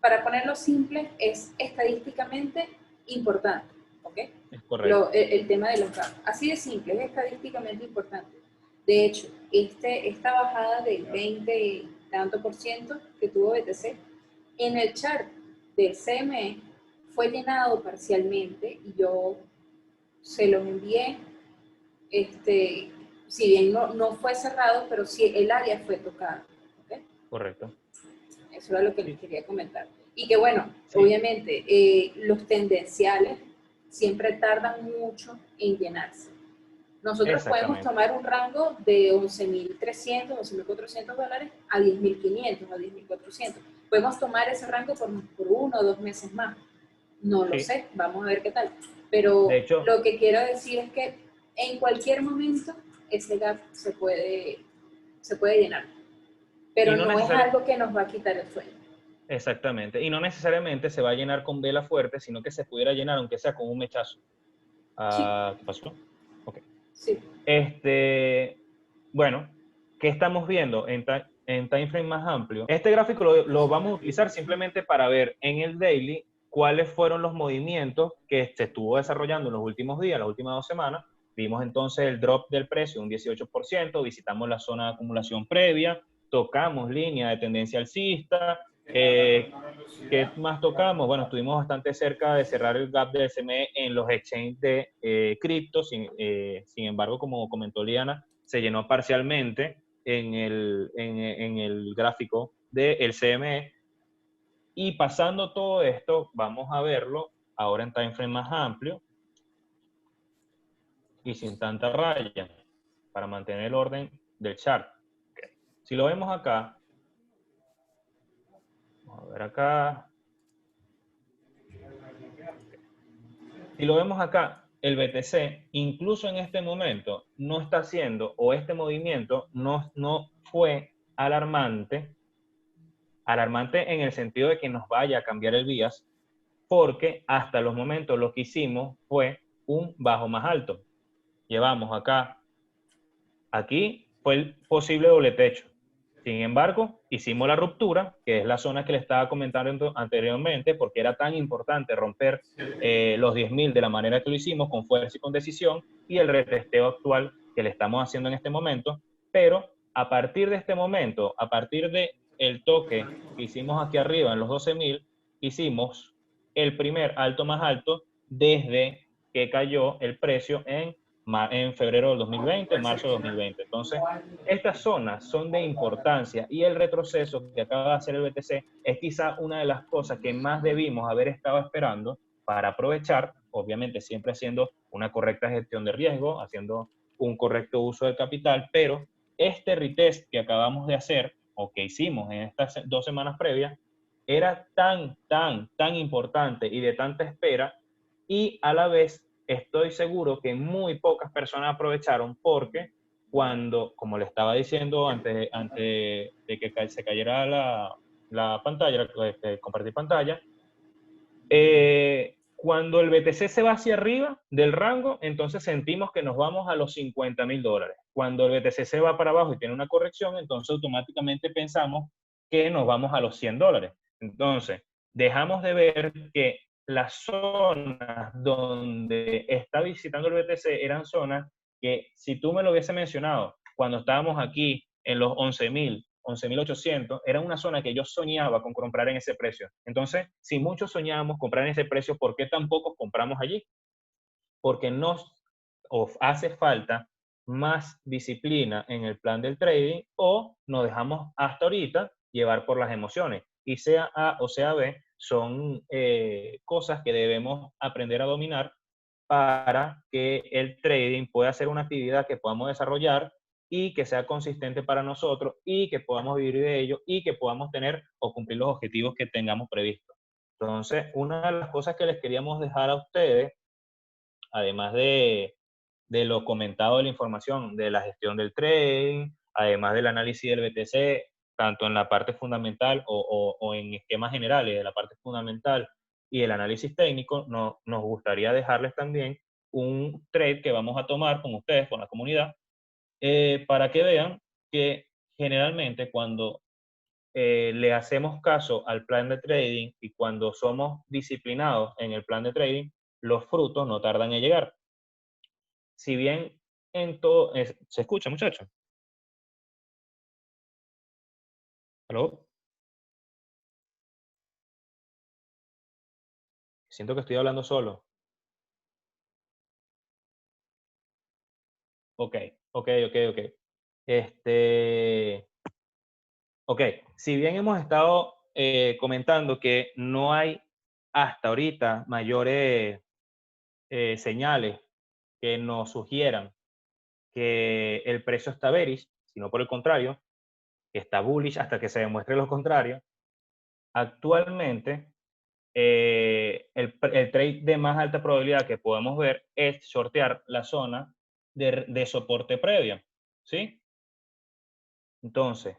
para ponerlo simple, es estadísticamente importante, ¿ok? Es correcto. El tema de los gaps. Así de simple, es estadísticamente importante. De hecho, esta bajada del 20 y tanto % que tuvo BTC, en el chart del CME fue llenado parcialmente y yo se los envié, si bien no fue cerrado, pero sí el área fue tocada. ¿Okay? Correcto. Eso era lo que les quería comentar. Y que bueno, Sí. obviamente los tendenciales siempre tardan mucho en llenarse. Nosotros podemos tomar un rango de 11.300, 11.400 dólares a 10.500, a 10.400. Podemos tomar ese rango por 1 o 2 meses más. No lo Sí. sé, vamos a ver qué tal. Pero De hecho, lo que quiero decir es que en cualquier momento ese gap se puede llenar. Pero no no es algo que nos va a quitar el sueño. Exactamente. Y no necesariamente se va a llenar con vela fuerte, sino que se pudiera llenar, aunque sea con un mechazo. Ah, ¿qué pasó? Ok. Sí. Bueno, ¿qué estamos viendo en time frame más amplio? Este gráfico lo vamos a utilizar simplemente para ver en el daily cuáles fueron los movimientos que se estuvo desarrollando en los últimos días, las últimas 2 semanas. Vimos entonces el drop del precio, un 18%, visitamos la zona de acumulación previa, tocamos línea de tendencia alcista. ¿Qué más tocamos? Bueno, estuvimos bastante cerca de cerrar el gap de SMA en los exchanges de cripto, sin embargo, como comentó Liana, se llenó parcialmente en el gráfico del CME. Y pasando todo esto, vamos a verlo ahora en time frame más amplio y sin tanta raya, para mantener el orden del chart. Okay. Si lo vemos acá, vamos a ver acá. Si lo vemos acá, el BTC, incluso en este momento, no está haciendo, o este movimiento no fue alarmante en el sentido de que nos vaya a cambiar el bias, porque hasta los momentos lo que hicimos fue un bajo más alto. Llevamos acá, aquí fue el posible doble techo. Sin embargo, hicimos la ruptura, que es la zona que le estaba comentando anteriormente, porque era tan importante romper los 10.000 de la manera que lo hicimos, con fuerza y con decisión, y el retesteo actual que le estamos haciendo en este momento. Pero a partir de este momento, a partir del toque que hicimos aquí arriba en los 12.000, hicimos el primer alto más alto desde que cayó el precio en febrero del 2020, marzo del 2020. Entonces, estas zonas son de importancia y el retroceso que acaba de hacer el BTC es quizá una de las cosas que más debimos haber estado esperando para aprovechar, obviamente siempre haciendo una correcta gestión de riesgo, haciendo un correcto uso del capital, pero este retest que acabamos de hacer o que hicimos en estas 2 semanas previas era tan importante y de tanta espera, y a la vez estoy seguro que muy pocas personas aprovecharon, porque cuando, como le estaba diciendo antes de que se cayera la pantalla, compartir pantalla, cuando el BTC se va hacia arriba del rango, entonces sentimos que nos vamos a los $50.000. Cuando el BTC se va para abajo y tiene una corrección, entonces automáticamente pensamos que nos vamos a los $100. Entonces, dejamos de ver que las zonas donde está visitando el BTC eran zonas que, si tú me lo hubiese mencionado cuando estábamos aquí en los 11.000, 11.800, era una zona que yo soñaba con comprar en ese precio. Entonces, si muchos soñábamos comprar en ese precio, ¿por qué tan pocos compramos allí? Porque nos hace falta más disciplina en el plan del trading, o nos dejamos hasta ahorita llevar por las emociones. Y sea A o sea B, son cosas que debemos aprender a dominar para que el trading pueda ser una actividad que podamos desarrollar y que sea consistente para nosotros y que podamos vivir de ello y que podamos tener o cumplir los objetivos que tengamos previstos. Entonces, una de las cosas que les queríamos dejar a ustedes, además de lo comentado de la información de la gestión del trading, además del análisis del BTC, tanto en la parte fundamental o en esquemas generales de la parte fundamental y el análisis técnico, nos gustaría dejarles también un trade que vamos a tomar con ustedes, con la comunidad, para que vean que generalmente cuando le hacemos caso al plan de trading y cuando somos disciplinados en el plan de trading, los frutos no tardan en llegar. Si bien en todo... ¿Se escucha, muchachos? ¿Aló? Siento que estoy hablando solo. Ok. Ok, si bien hemos estado comentando que no hay hasta ahorita mayores señales que nos sugieran que el precio está bearish, sino por el contrario, que está bullish hasta que se demuestre lo contrario, actualmente el trade de más alta probabilidad que podemos ver es shortear la zona de soporte previa, ¿sí? Entonces,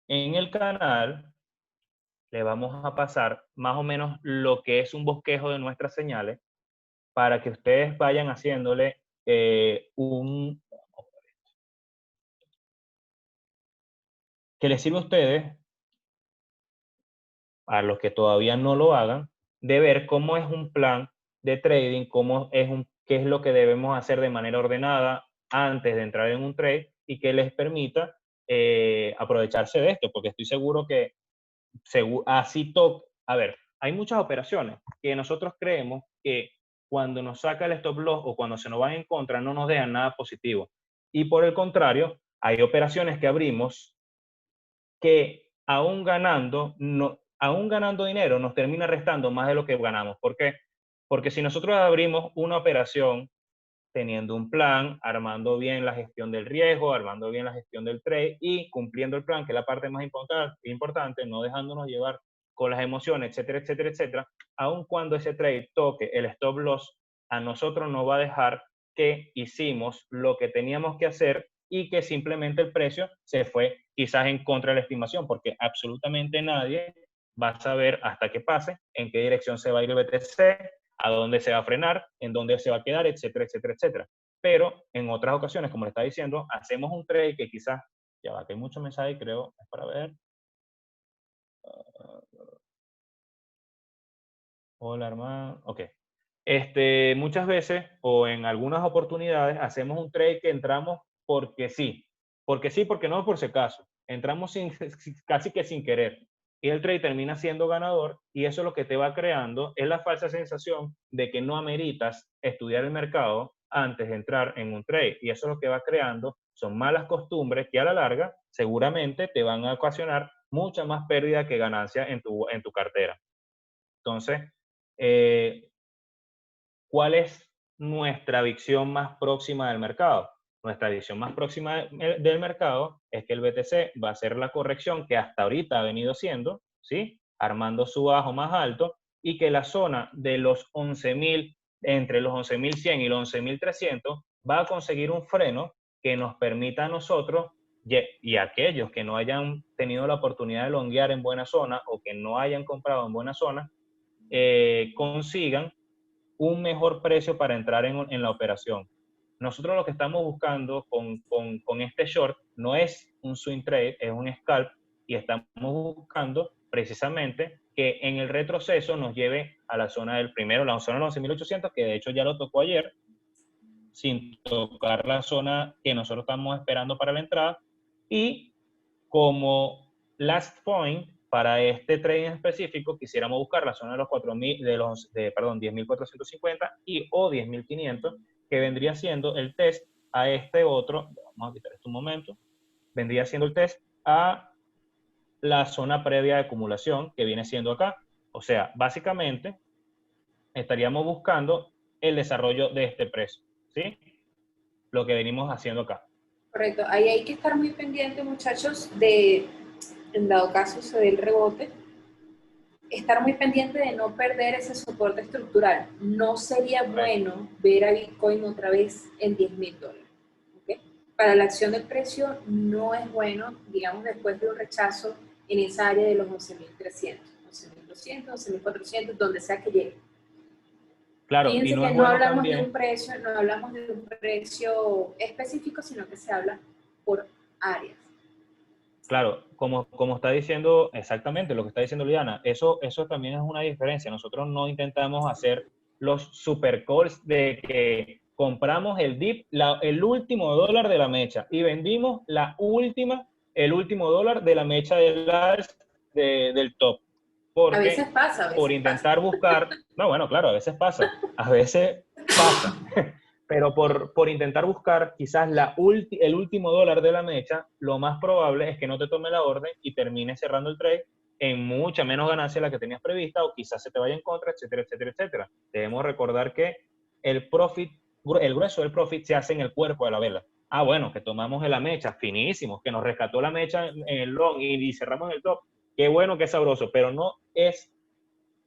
en el canal le vamos a pasar más o menos lo que es un bosquejo de nuestras señales para que ustedes vayan haciéndole que les sirva a ustedes, a los que todavía no lo hagan, de ver cómo es un plan de trading, qué es lo que debemos hacer de manera ordenada antes de entrar en un trade y que les permita aprovecharse de esto, porque estoy seguro que así toca. A ver, hay muchas operaciones que nosotros creemos que cuando nos saca el stop loss o cuando se nos van en contra no nos dejan nada positivo. Y por el contrario, hay operaciones que abrimos que aún ganando dinero nos termina restando más de lo que ganamos. ¿Por qué? Porque si nosotros abrimos una operación teniendo un plan, armando bien la gestión del riesgo, armando bien la gestión del trade y cumpliendo el plan, que es la parte más importante, no dejándonos llevar con las emociones, etcétera, etcétera, etcétera, aun cuando ese trade toque el stop loss, a nosotros nos va a dejar que hicimos lo que teníamos que hacer y que simplemente el precio se fue quizás en contra de la estimación, porque absolutamente nadie va a saber hasta que pase en qué dirección se va a ir el BTC, a dónde se va a frenar, en dónde se va a quedar, etcétera, etcétera, etcétera. Pero en otras ocasiones, como le está diciendo, hacemos un trade que quizás, ya va, que hay muchos mensajes, creo, es para ver. Hola, hermano. Ok. Muchas veces o en algunas oportunidades hacemos un trade que entramos porque sí. Porque sí, porque no, por si acaso. Entramos casi que sin querer. Y el trade termina siendo ganador y eso lo que te va creando es la falsa sensación de que no ameritas estudiar el mercado antes de entrar en un trade. Y eso lo que va creando son malas costumbres que a la larga seguramente te van a ocasionar mucha más pérdida que ganancia en tu cartera. Entonces, eh, ¿cuál es nuestra visión más próxima del mercado? Nuestra visión más próxima del mercado es que el BTC va a hacer la corrección que hasta ahorita ha venido siendo, ¿sí? Armando su bajo más alto y que la zona de los 11.000, entre los 11.100 y los 11.300, va a conseguir un freno que nos permita a nosotros y a aquellos que no hayan tenido la oportunidad de longuear en buena zona o que no hayan comprado en buena zona, consigan un mejor precio para entrar en la operación. Nosotros lo que estamos buscando con este short no es un swing trade, es un scalp y estamos buscando precisamente que en el retroceso nos lleve a la zona del primero, la zona de los 11.800, que de hecho ya lo tocó ayer, sin tocar la zona que nosotros estamos esperando para la entrada. Y como last point, para este trade en específico, quisiéramos buscar la zona de los 10.450 y o 10.500, que vendría siendo el test a este otro, vamos a quitar esto un momento, vendría siendo el test a la zona previa de acumulación que viene siendo acá. O sea, básicamente estaríamos buscando el desarrollo de este precio, ¿sí? Lo que venimos haciendo acá. Correcto. Ahí hay que estar muy pendientes, muchachos, de, en dado caso se dé el rebote, estar muy pendiente de no perder ese soporte estructural. No sería bueno ver a Bitcoin otra vez en $10.000. ¿Okay? Para la acción del precio no es bueno, digamos, después de un rechazo en esa área de los 11.300, 11.200, 11.400, donde sea que llegue. Claro, Fíjense y no que es no bueno hablamos también. de un precio, no hablamos de un precio específico, sino que se habla por áreas. Claro, como está diciendo exactamente lo que está diciendo Liana, eso también es una diferencia. Nosotros no intentamos hacer los super calls de que compramos el dip, el último dólar de la mecha y vendimos el último dólar de la mecha del top. A veces porque pasa, a veces por intentar buscar, no, bueno, claro, a veces pasa, pero por intentar buscar quizás el último dólar de la mecha, lo más probable es que no te tome la orden y termines cerrando el trade en mucha menos ganancia de la que tenías prevista o quizás se te vaya en contra, etcétera, etcétera, etcétera. Debemos recordar que el grueso del profit se hace en el cuerpo de la vela. Ah, bueno, que tomamos en la mecha, finísimo, que nos rescató la mecha en el long y cerramos en el top. Qué bueno, qué sabroso, pero no es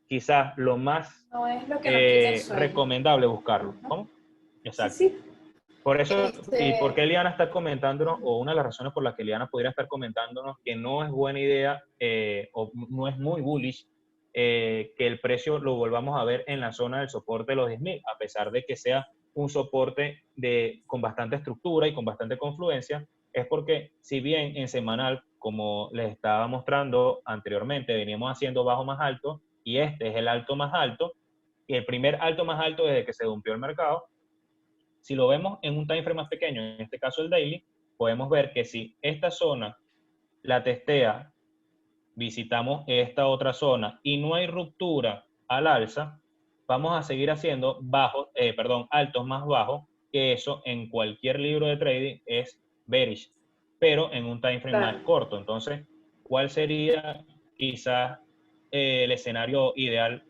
quizás lo más no es lo que nos quita el sueño. recomendable buscarlo. ¿Cómo? Sí, Exacto. sí. Por eso, ¿y por qué Eliana está comentándonos, o una de las razones por las que Eliana podría estar comentándonos que no es buena idea o no es muy bullish que el precio lo volvamos a ver en la zona del soporte de los 10.000, a pesar de que sea un soporte con bastante estructura y con bastante confluencia, es porque si bien en semanal, como les estaba mostrando anteriormente, veníamos haciendo bajo más alto y este es el alto más alto, y el primer alto más alto desde que se dumpió el mercado. Si lo vemos en un time frame más pequeño, en este caso el daily, podemos ver que si esta zona la testea, visitamos esta otra zona y no hay ruptura al alza, vamos a seguir haciendo altos más bajos, que eso en cualquier libro de trading es bearish, pero en un time frame más corto. Entonces, ¿cuál sería quizás el escenario ideal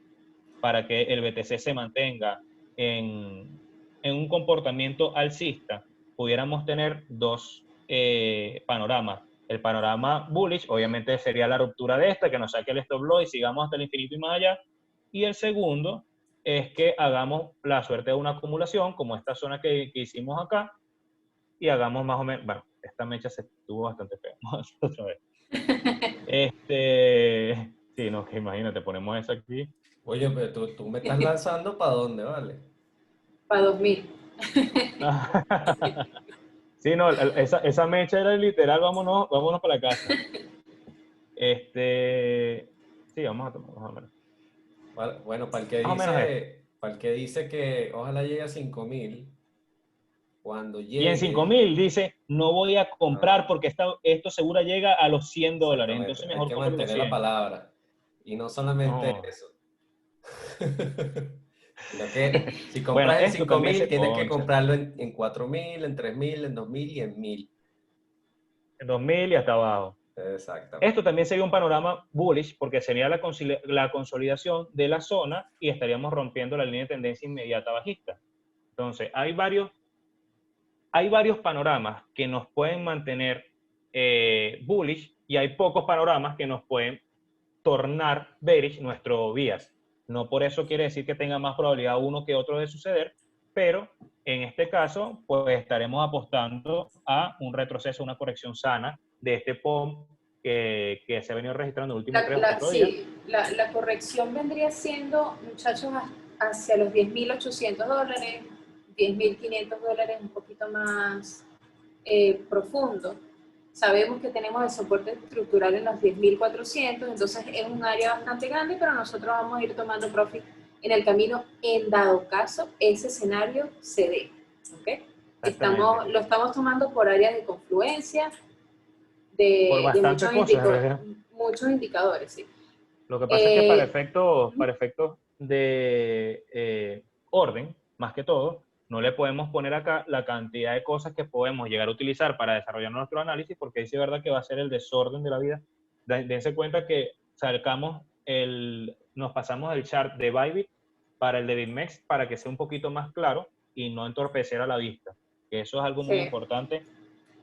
para que el BTC se mantenga en un comportamiento alcista? Pudiéramos tener dos panoramas. El panorama bullish, obviamente, sería la ruptura de esta, que nos saque el stop loss y sigamos hasta el infinito y más allá. Y el segundo es que hagamos la suerte de una acumulación, como esta zona que hicimos acá, y hagamos más o menos, bueno, esta mecha se estuvo bastante fea. Vamos a hacer otra vez. Sí, no, que imagínate, ponemos eso aquí. Oye, pero tú me estás lanzando para dónde, ¿vale? Para 2000. Sí, no, esa mecha era literal, vámonos para la casa. Sí, vamos a tomar más o menos. Bueno, Más o menos esto. para el que dice que ojalá llegue a 5.000, cuando Y en llegue, 5.000 dice, no voy a comprar no, porque esto seguro llega a los $100. exactamente, Entonces hay mejor que compro los mantener la 100. palabra. Y no solamente No. eso, sino que si Bueno, compras en esto también 5.000, se tienes que concha. comprarlo en 4.000, en 3.000, en 2.000 y en 1.000. En 2.000 y hasta abajo. Exactamente. Esto también sería un panorama bullish porque sería la consolidación de la zona y estaríamos rompiendo la línea de tendencia inmediata bajista. Entonces, hay varios panoramas que nos pueden mantener bullish y hay pocos panoramas que nos pueden tornar bearish nuestro bias. No por eso quiere decir que tenga más probabilidad uno que otro de suceder, pero en este caso, pues estaremos apostando a un retroceso, una corrección sana de este POM que se ha venido registrando en los últimos 3 o 4 días. Sí, la corrección vendría siendo, muchachos, hacia los $10.800, $10.500, un poquito más profundo. Sabemos que tenemos el soporte estructural en los 10.400, entonces es un área bastante grande, pero nosotros vamos a ir tomando profit en el camino en dado caso ese escenario se dé. ¿Okay? Lo estamos tomando por áreas de confluencia Por de bastantes cosas, en realidad. muchos indicadores. Sí. Lo que pasa es que para efectos de orden, más que todo, no le podemos poner acá la cantidad de cosas que podemos llegar a utilizar para desarrollar nuestro análisis, porque dice verdad que va a ser el desorden de la vida. Dense cuenta que nos pasamos el chart de Bybit para el de BitMEX para que sea un poquito más claro y no entorpecer a la vista, que eso es algo muy importante.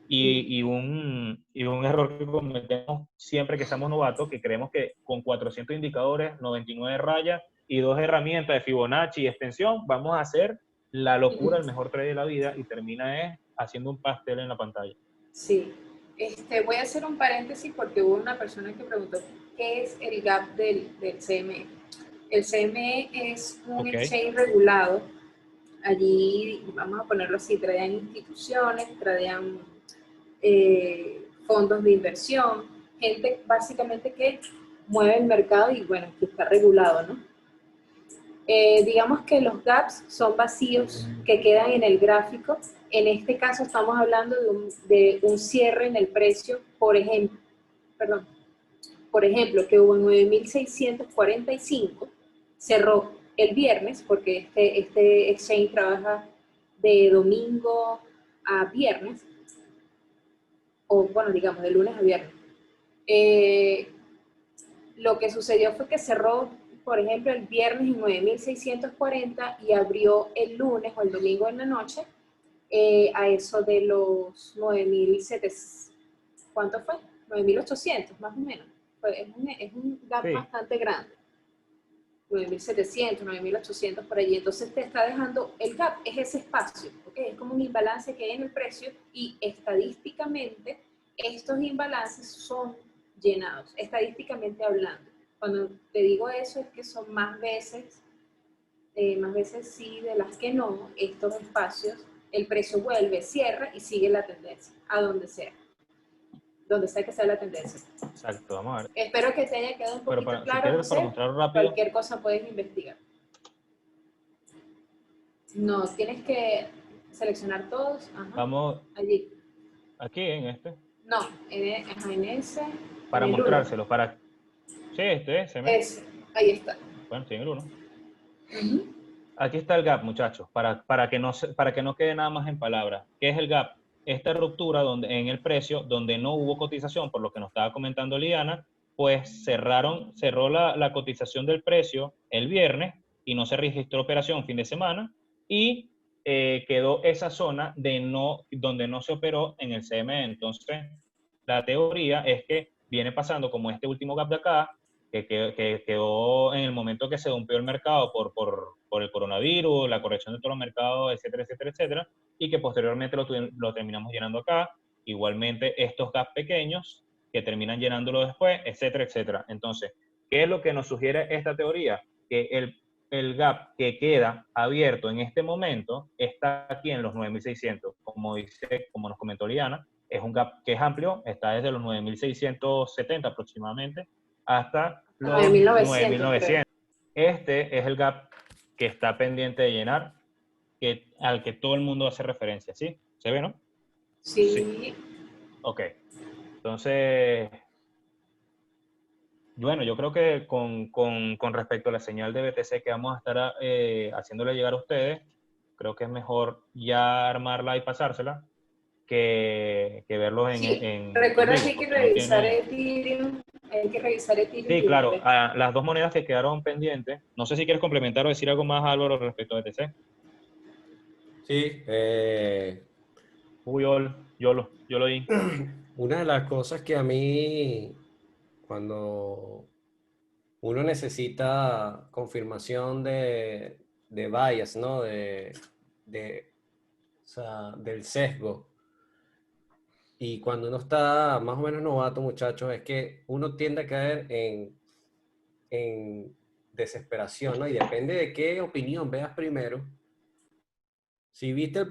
Y un error que cometemos siempre que somos novatos, que creemos que con 400 indicadores, 99 rayas y 2 herramientas de Fibonacci y extensión, vamos a hacer la locura, el mejor trade de la vida, y termina haciendo un pastel en la pantalla. Sí. Voy a hacer un paréntesis porque hubo una persona que preguntó qué es el gap del CME. El CME es un exchange regulado. Allí, vamos a ponerlo así, tradean instituciones, tradean fondos de inversión, gente básicamente que mueve el mercado y bueno, que está regulado, ¿no? Digamos que los gaps son vacíos que quedan en el gráfico. En este caso estamos hablando de un cierre en el precio, por ejemplo, por ejemplo, que hubo en 9.645, cerró el viernes, porque este exchange trabaja de domingo a viernes, o bueno, digamos, de lunes a viernes. Lo que sucedió fue que cerró, por ejemplo, el viernes en 9.640 y abrió el lunes o el domingo en la noche a eso de los 9.700. ¿Cuánto fue? 9.800, más o menos. Es un gap Sí. bastante grande. 9.700, 9.800 por allí. Entonces te está dejando, el gap es ese espacio, ¿ok? Es como un imbalance que hay en el precio y estadísticamente estos imbalances son llenados, estadísticamente hablando. Cuando te digo eso es que son más veces sí de las que no, estos espacios, el precio vuelve, cierra y sigue la tendencia, a donde sea que sea la tendencia. Exacto, vamos a ver. Espero que te haya quedado un Pero poquito si claro, quieres, José. para mostrarlo rápido, Cualquier cosa puedes investigar. No, tienes que seleccionar todos. Ajá, vamos allí. aquí en este, No, en ese, en para el 1. mostrárselos, para... Sí, Ese, ahí está. Bueno, sí, en el 1. Ujú. Aquí está el gap, muchachos, para que no quede nada más en palabras. ¿Qué es el gap? Esta ruptura en el precio, donde no hubo cotización, por lo que nos estaba comentando Liana, pues cerró la cotización del precio el viernes y no se registró operación fin de semana y quedó esa zona donde no se operó en el CME. Entonces, la teoría es que viene pasando como este último gap de acá, que quedó en el momento que se rompió el mercado por el coronavirus, la corrección de todos los mercados, etcétera, etcétera, etcétera, y que posteriormente lo terminamos llenando acá. Igualmente estos gaps pequeños que terminan llenándolo después, etcétera, etcétera. Entonces, ¿qué es lo que nos sugiere esta teoría? Que el gap que queda abierto en este momento está aquí en los 9.600, como nos comentó Liana, es un gap que es amplio, está desde los 9.670 aproximadamente hasta los 9.900, creo. 9.900. Este es el gap que está pendiente de llenar, al que todo el mundo hace referencia, ¿sí? ¿Se ve, no? Sí. Ok. Entonces, bueno, yo creo que con respecto a la señal de BTC que vamos a estar haciéndole llegar a ustedes, creo que es mejor ya armarla y pasársela que verlos Sí. en Recuerda que vivo, hay que porque no revisar tiene... Ethereum. Hay que revisar Ethereum Sí, de una claro, vez. las dos monedas que quedaron pendientes, no sé si quieres complementar o decir algo más, Álvaro, respecto a BTC. Sí, Uy, yo lo di. una de las cosas que a mí, cuando uno necesita confirmación de bias, ¿no? O sea, del sesgo. Y cuando uno está más o menos novato, muchachos, es que uno tiende a caer en desesperación, ¿no? Y depende de qué opinión veas primero. Si viste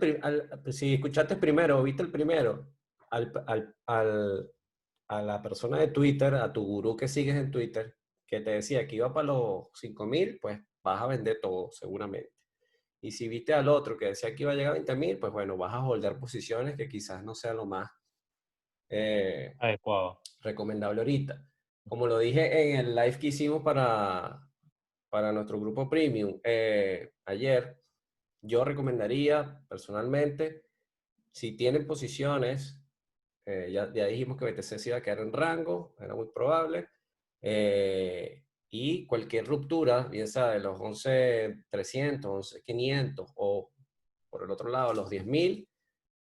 si escuchaste primero o viste el primero a la persona de Twitter, a tu gurú que sigues en Twitter, que te decía que iba para los 5.000, pues vas a vender todo, seguramente. Y si viste al otro que decía que iba a llegar a 20.000, pues bueno, vas a holdear posiciones que quizás no sea lo más Adecuado. recomendable ahorita. Como lo dije en el live que hicimos para nuestro grupo premium ayer, yo recomendaría personalmente, si tienen posiciones, ya dijimos que BTC se iba a quedar en rango, era muy probable, y cualquier ruptura, bien sea de los 11.300, 11.500 o por el otro lado los 10.000,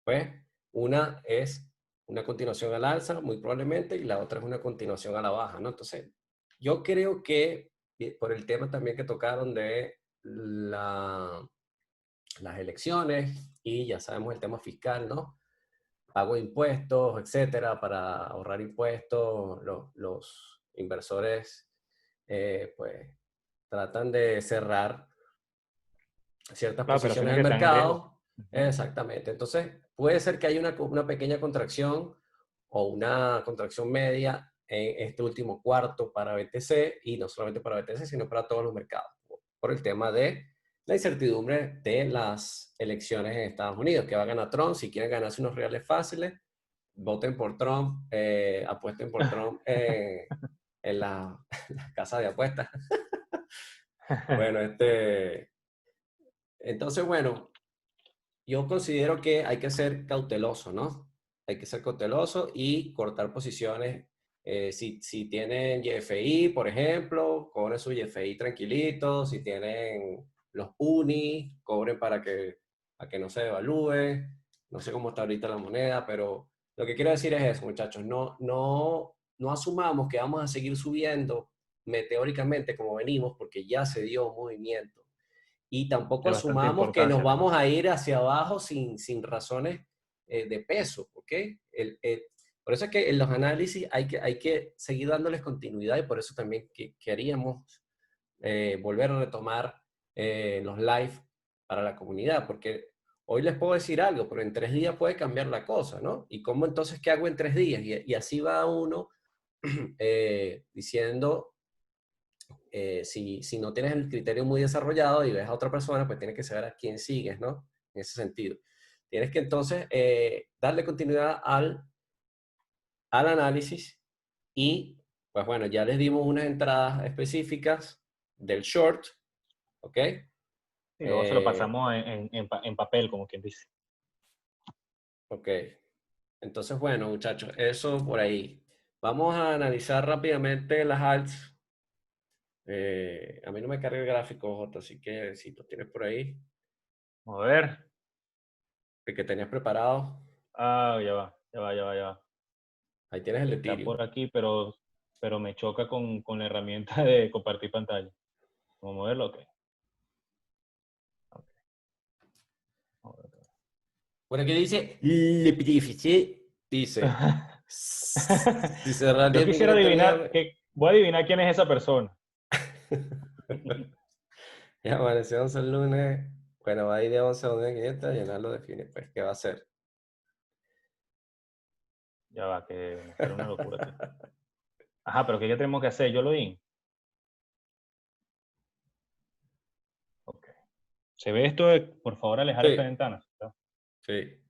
pues una es una continuación al alza, muy probablemente, y la otra es una continuación a la baja, ¿no? Entonces, yo creo que por el tema también que tocaron de las elecciones y ya sabemos el tema fiscal, ¿no? Pago de impuestos, etcétera, para ahorrar impuestos, los inversores pues tratan de cerrar ciertas Las posiciones operaciones del que están en riesgo. mercado. Exactamente. Entonces, puede ser que haya una pequeña contracción o una contracción media en este último cuarto para BTC, y no solamente para BTC, sino para todos los mercados, por el tema de la incertidumbre de las elecciones en Estados Unidos, que va a ganar Trump. Si quieren ganarse unos reales fáciles, voten por Trump, apuesten por Trump en la, la casa de apuestas. Bueno, entonces, bueno, yo considero que hay que ser cauteloso, ¿no? Hay que ser cauteloso y cortar posiciones. Si tienen YFI, por ejemplo, cobren su YFI tranquilito. Si tienen los UNI, cobren para que no se devalúe. No sé cómo está ahorita la moneda, pero lo que quiero decir es eso, muchachos. No asumamos que vamos a seguir subiendo meteóricamente como venimos, porque ya se dio movimiento. Y tampoco De bastante asumamos que nos importancia, vamos además. a ir hacia abajo sin razones de peso, ¿ok? Por eso es que en los análisis hay que seguir dándoles continuidad y por eso también queríamos volver a retomar los live para la comunidad, porque hoy les puedo decir algo, pero en 3 días puede cambiar la cosa, ¿no? ¿Y cómo entonces qué hago en 3 días? Y así va uno diciendo si no tienes el criterio muy desarrollado y ves a otra persona, pues tienes que saber a quién sigues, ¿no? En ese sentido. Tienes que entonces darle continuidad al análisis y, pues bueno, ya les dimos unas entradas específicas del short, ¿ok? Y luego se lo Eh, pasamos en papel, como quien dice. ok. Entonces, bueno, muchachos, eso por ahí. Vamos a analizar rápidamente las alts. A mí no me carga el gráfico, Jota, así que si lo tienes por ahí, A ver. el que tenías preparado, Ah, ya va, ya va, ya va, ya va. ahí tienes el de Está Ethereum. por aquí, pero me choca con la herramienta de compartir pantalla. Vamos a moverlo, ok. Vamos a ver. Por aquí dice, le petit, dice, si cerrar Yo 10 quisiera minutos el adivinar, día, voy a adivinar quién es esa persona. ya amaneció 11 el lunes, bueno, va a ir de 11 a 11.500, llenarlo define, pues, ¿qué va a hacer? Ya va, que me sale una locura aquí. Ajá, pero ¿qué ya tenemos que hacer? Yo lo vi. Ok. ¿Se ve esto? Por favor, alejar esta Sí, ventana. sí,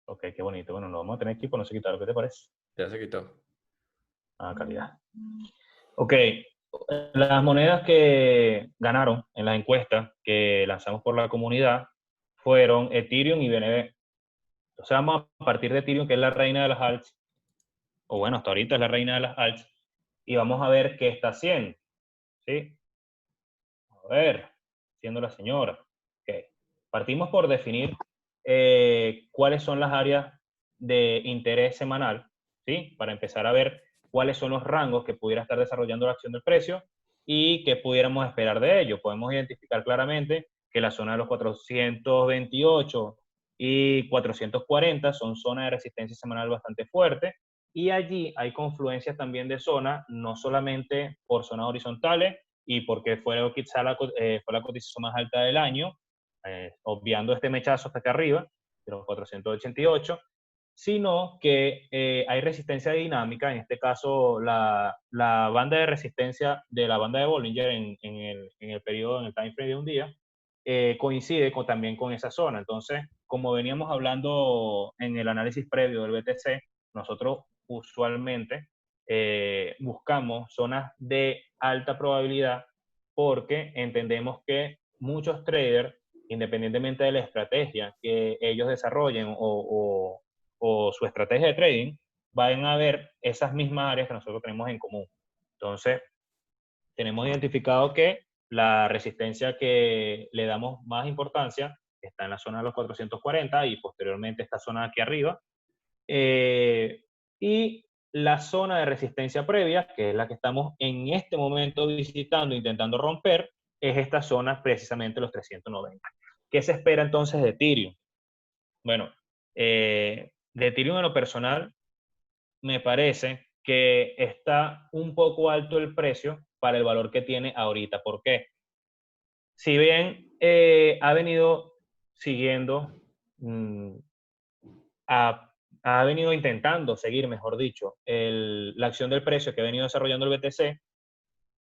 Ok, qué bonito. Bueno, lo vamos a tener aquí por no se quitar. ¿Qué te parece? ya se quitó. Ah, calidad. Ok. Las monedas que ganaron en la encuesta que lanzamos por la comunidad fueron Ethereum y BNB. Entonces vamos a partir de Ethereum, que es la reina de las alts, o bueno, hasta ahorita es la reina de las alts, y vamos a ver qué está haciendo. ¿Sí? A ver, siendo la señora. Ok. Partimos por definir cuáles son las áreas de interés semanal, ¿sí? Para empezar a ver cuáles son los rangos que pudiera estar desarrollando la acción del precio y qué pudiéramos esperar de ello. Podemos identificar claramente que la zona de los 428 y 440 son zonas de resistencia semanal bastante fuertes y allí hay confluencias también de zonas, no solamente por zonas horizontales, y porque quizá fue la cotización más alta del año, obviando este mechazo hasta acá arriba, de los 488, sino que hay resistencia dinámica, en este caso la banda de resistencia de la banda de Bollinger en el periodo, en el time frame de un día, coincide también con esa zona. Entonces, como veníamos hablando en el análisis previo del BTC, nosotros usualmente buscamos zonas de alta probabilidad porque entendemos que muchos traders, independientemente de la estrategia que ellos desarrollen o su estrategia de trading, van a ver esas mismas áreas que nosotros tenemos en común. Entonces, tenemos identificado que la resistencia que le damos más importancia está en la zona de los 440 y posteriormente esta zona de aquí arriba. Y la zona de resistencia previa, que es la que estamos en este momento visitando, intentando romper, es esta zona precisamente los 390. ¿Qué se espera entonces de Ethereum? Bueno, de Ethereum en lo personal, me parece que está un poco alto el precio para el valor que tiene ahorita. ¿Por qué? Si bien ha venido siguiendo, ha venido intentando seguir, mejor dicho, la acción del precio que ha venido desarrollando el BTC,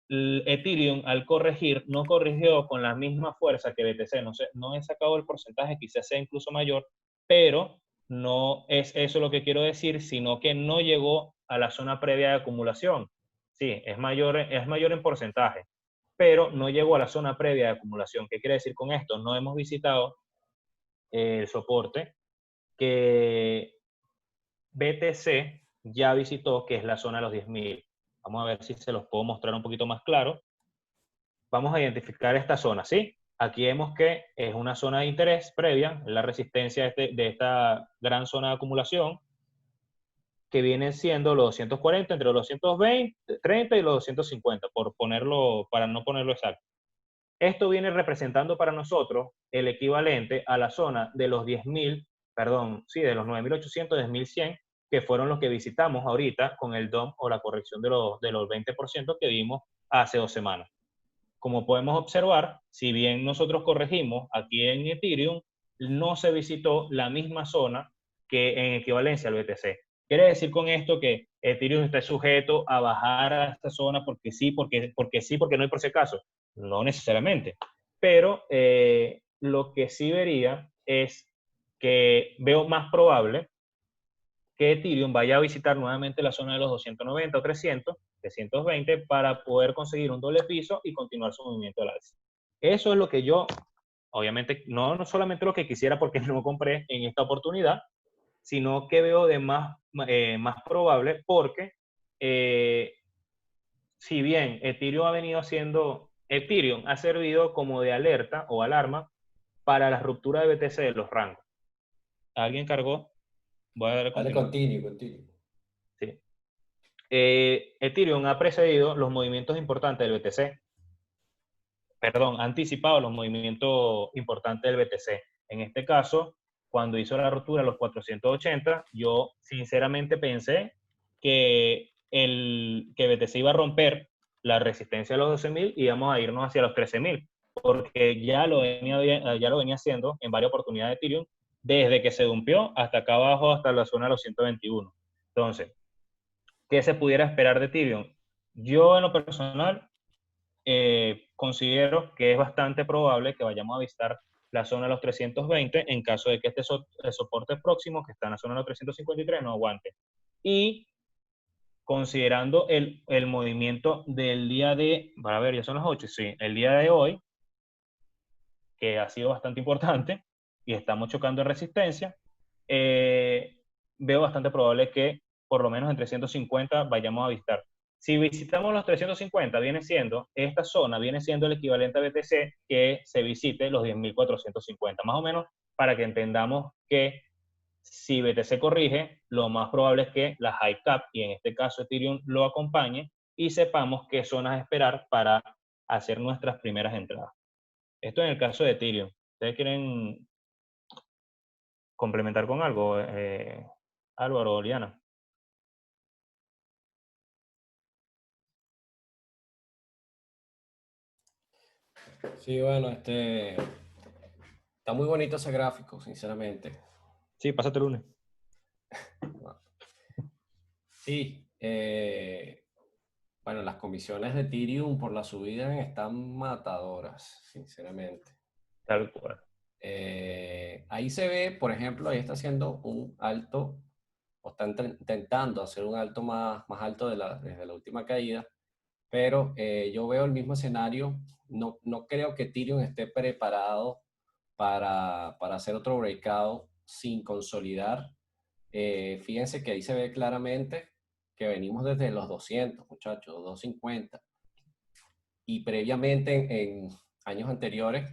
Ethereum al corregir no corrigió con la misma fuerza que BTC. No sé, no he sacado el porcentaje, quizás sea incluso mayor, pero no es eso lo que quiero decir, sino que no llegó a la zona previa de acumulación. sí, es mayor en porcentaje, pero no llegó a la zona previa de acumulación. ¿Qué quiere decir con esto? No hemos visitado el soporte que BTC ya visitó, que es la zona de los 10.000. Vamos a ver si se los puedo mostrar un poquito más claro. Vamos a identificar esta zona, ¿sí? Aquí vemos que es una zona de interés previa, la resistencia de esta gran zona de acumulación, que vienen siendo los 240, entre los 220, 30 y los 250, para no ponerlo exacto. Esto viene representando para nosotros el equivalente a la zona de los 10.000, perdón, sí, de los 9.800, 10.100, que fueron los que visitamos ahorita con el DOM o la corrección de los 20% que vimos hace 2 semanas. Como podemos observar, si bien nosotros corregimos aquí en Ethereum, no se visitó la misma zona que en equivalencia al BTC. Quiere decir con esto que Ethereum está sujeto a bajar a esta zona porque sí, porque no hay por si acaso. No necesariamente. Pero lo que sí vería es que veo más probable que Ethereum vaya a visitar nuevamente la zona de los 290 o 300, 320, para poder conseguir un doble piso y continuar su movimiento al alza. Eso es lo que yo, obviamente, no solamente lo que quisiera porque no compré en esta oportunidad, sino que veo de más probable porque si bien Ethereum ha servido como de alerta o alarma para la ruptura de BTC de los rangos. ¿Alguien cargó? Voy a darle Dale, continuar. continue. Sí. Ethereum ha precedido los movimientos importantes del BTC. Perdón, ha anticipado los movimientos importantes del BTC. En este caso, cuando hizo la ruptura a los 480, yo sinceramente pensé que BTC iba a romper la resistencia de los 12.000 y íbamos a irnos hacia los 13.000, porque ya lo venía haciendo en varias oportunidades de Ethereum, desde que se dumpió hasta acá abajo, hasta la zona de los 121. Entonces, ¿qué se pudiera esperar de Ethereum? Yo en lo personal considero que es bastante probable que vayamos a visitar la zona de los 320 en caso de que el soporte próximo, que está en la zona de los 353, no aguante. Y considerando el movimiento del día a ver, ya son las 8, sí, el día de hoy, que ha sido bastante importante y estamos chocando en resistencia, veo bastante probable que por lo menos en 350 vayamos a visitar. Si visitamos los 350, esta zona viene siendo el equivalente a BTC que se visite los 10.450, más o menos, para que entendamos que si BTC corrige, lo más probable es que la high cap, y en este caso Ethereum, lo acompañe y sepamos qué zonas esperar para hacer nuestras primeras entradas. Esto en el caso de Ethereum. ¿Ustedes quieren complementar con algo, Álvaro o Liana? Sí, bueno, está muy bonito ese gráfico, sinceramente. Sí, pásate el lunes. Sí, bueno, las comisiones de Ethereum por la subida están matadoras, sinceramente. Tal cual. Ahí se ve, por ejemplo, ahí está haciendo un alto, o está intentando hacer un alto más alto desde la última caída, pero yo veo el mismo escenario. No creo que Ethereum esté preparado para hacer otro breakout sin consolidar. Fíjense que ahí se ve claramente que venimos desde los 200, muchachos, 250. Y previamente en años anteriores,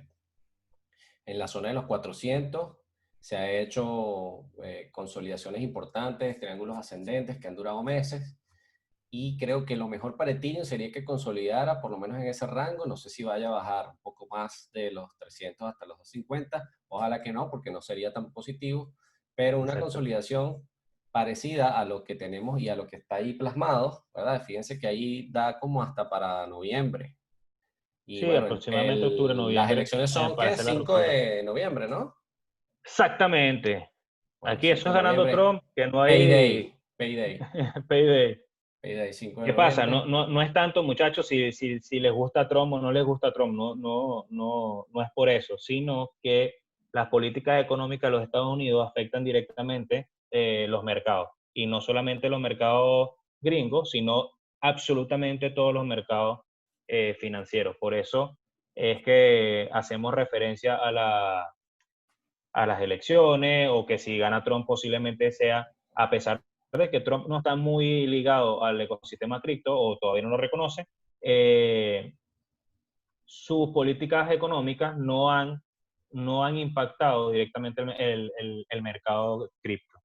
en la zona de los 400, se ha hecho consolidaciones importantes, triángulos ascendentes que han durado meses. Y creo que lo mejor para Ethereum sería que consolidara por lo menos en ese rango. No sé si vaya a bajar un poco más de los 300 hasta los 250. Ojalá que no, porque no sería tan positivo. Pero una consolidación parecida a lo que tenemos y a lo que está ahí plasmado, ¿verdad? Fíjense que ahí da como hasta para noviembre. Y Sí, bueno, aproximadamente octubre, las noviembre, elecciones son, para ¿qué? hacer la 5 ruptura. de noviembre, ¿no? Exactamente. Bueno, Aquí 5 eso de es ganando noviembre. Trump, que no Payday. hay Payday. payday. Payday, 5 de ¿Qué pasa? noviembre. No es tanto, muchachos, si les gusta Trump o no les gusta Trump, no es por eso, sino que las políticas económicas de los Estados Unidos afectan directamente los mercados. Y no solamente los mercados gringos, sino absolutamente todos los mercados financieros. Por eso es que hacemos referencia a las elecciones, o que si gana Trump posiblemente sea, a pesar de que Trump no está muy ligado al ecosistema cripto o todavía no lo reconoce, sus políticas económicas no han impactado directamente el mercado cripto,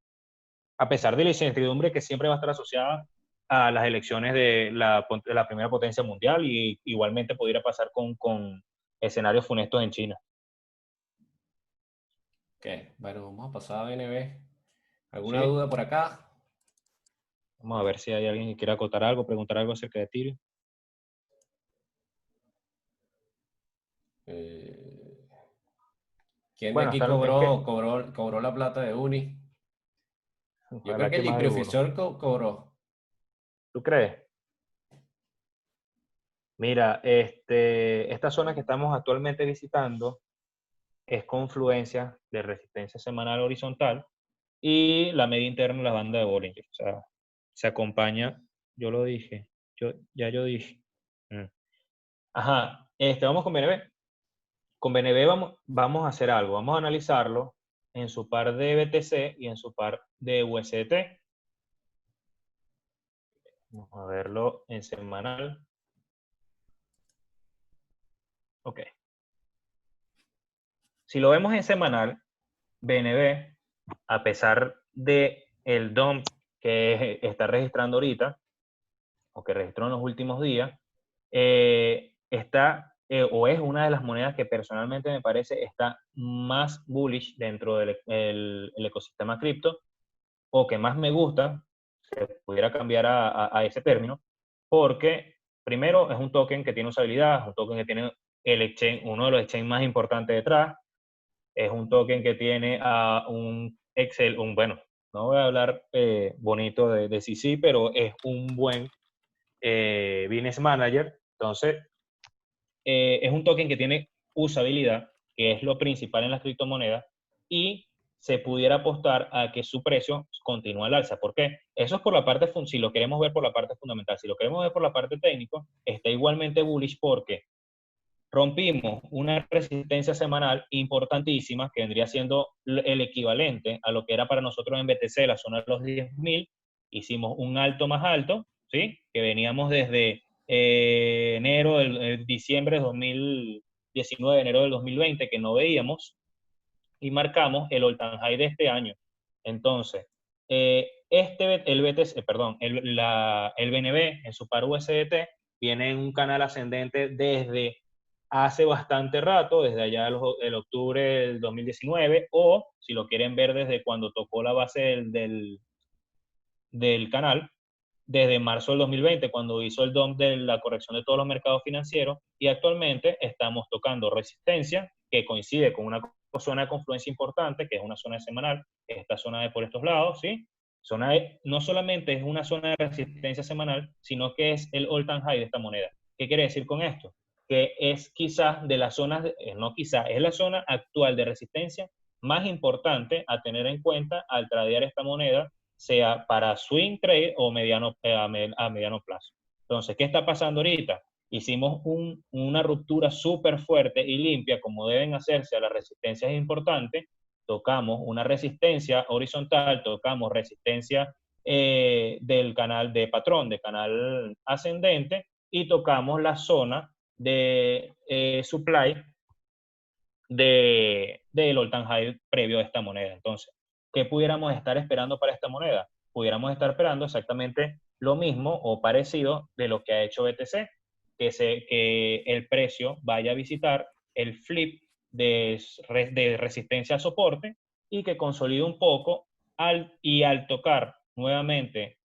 a pesar de la incertidumbre que siempre va a estar asociada a las elecciones de la primera potencia mundial, y igualmente pudiera pasar con escenarios funestos en China. Ok, bueno, vamos a pasar a BNB. ¿Alguna ¿Sí? duda por acá? Vamos a ver si hay alguien que quiera acotar algo, preguntar algo acerca de Ethereum. Eh, ¿Quién de Bueno, aquí es que, cobró la plata de Uni? Yo creo ojalá que que el más de uno. profesor cobró. ¿Tú crees? Mira, esta zona que estamos actualmente visitando es confluencia de resistencia semanal horizontal y la media interna de la banda de Bollinger. O sea, se acompaña, yo lo dije, yo dije. Mm. Ajá, vamos con BNB. Con BNB vamos a hacer algo, vamos a analizarlo en su par de BTC y en su par de USDT. Vamos a verlo en semanal. Ok. Si lo vemos en semanal, BNB, a pesar de el dump que está registrando ahorita, o que registró en los últimos días, está o es una de las monedas que personalmente me parece está más bullish dentro del el ecosistema cripto, o que más me gusta, se pudiera cambiar a ese término, porque primero es un token que tiene usabilidad, es un token que tiene el exchange, uno de los exchanges más importantes detrás, es un token que tiene un Excel, bueno, no voy a hablar bonito de CC, pero es un buen Business Manager. Entonces, es un token que tiene usabilidad, que es lo principal en las criptomonedas, y se pudiera apostar a que su precio continúe al alza. ¿Por qué? Eso es por la parte, si lo queremos ver por la parte fundamental. Si lo queremos ver por la parte técnico, está igualmente bullish porque rompimos una resistencia semanal importantísima, que vendría siendo el equivalente a lo que era para nosotros en BTC, la zona de los 10.000. Hicimos un alto más alto, ¿sí? Que veníamos desde diciembre de 2019, enero del 2020, que no veíamos, y marcamos el all-time high de este año. Entonces, el BTC, perdón, el BNB en su par USDT viene en un canal ascendente desde hace bastante rato, desde allá el octubre del 2019, o si lo quieren ver desde cuando tocó la base del canal, desde marzo del 2020, cuando hizo el dump de la corrección de todos los mercados financieros, y actualmente estamos tocando resistencia, que coincide con una zona de confluencia importante, que es una zona semanal, esta zona de por estos lados, ¿sí? No solamente es una zona de resistencia semanal, sino que es el all-time high de esta moneda. ¿Qué quiere decir con esto? Que es quizás de las zonas, no quizás, es la zona actual de resistencia más importante a tener en cuenta al tradear esta moneda, sea para swing trade o a mediano plazo. Entonces, ¿qué está pasando ahorita? Hicimos una ruptura súper fuerte y limpia, como deben hacerse a las resistencias importantes. Tocamos una resistencia horizontal, tocamos resistencia del canal de patrón, de canal ascendente, y tocamos la zona de supply del all-time high previo a esta moneda. Entonces, ¿qué pudiéramos estar esperando para esta moneda? Pudiéramos estar esperando exactamente lo mismo o parecido de lo que ha hecho BTC, que el precio vaya a visitar el flip de resistencia a soporte, y que consolide un poco al tocar nuevamente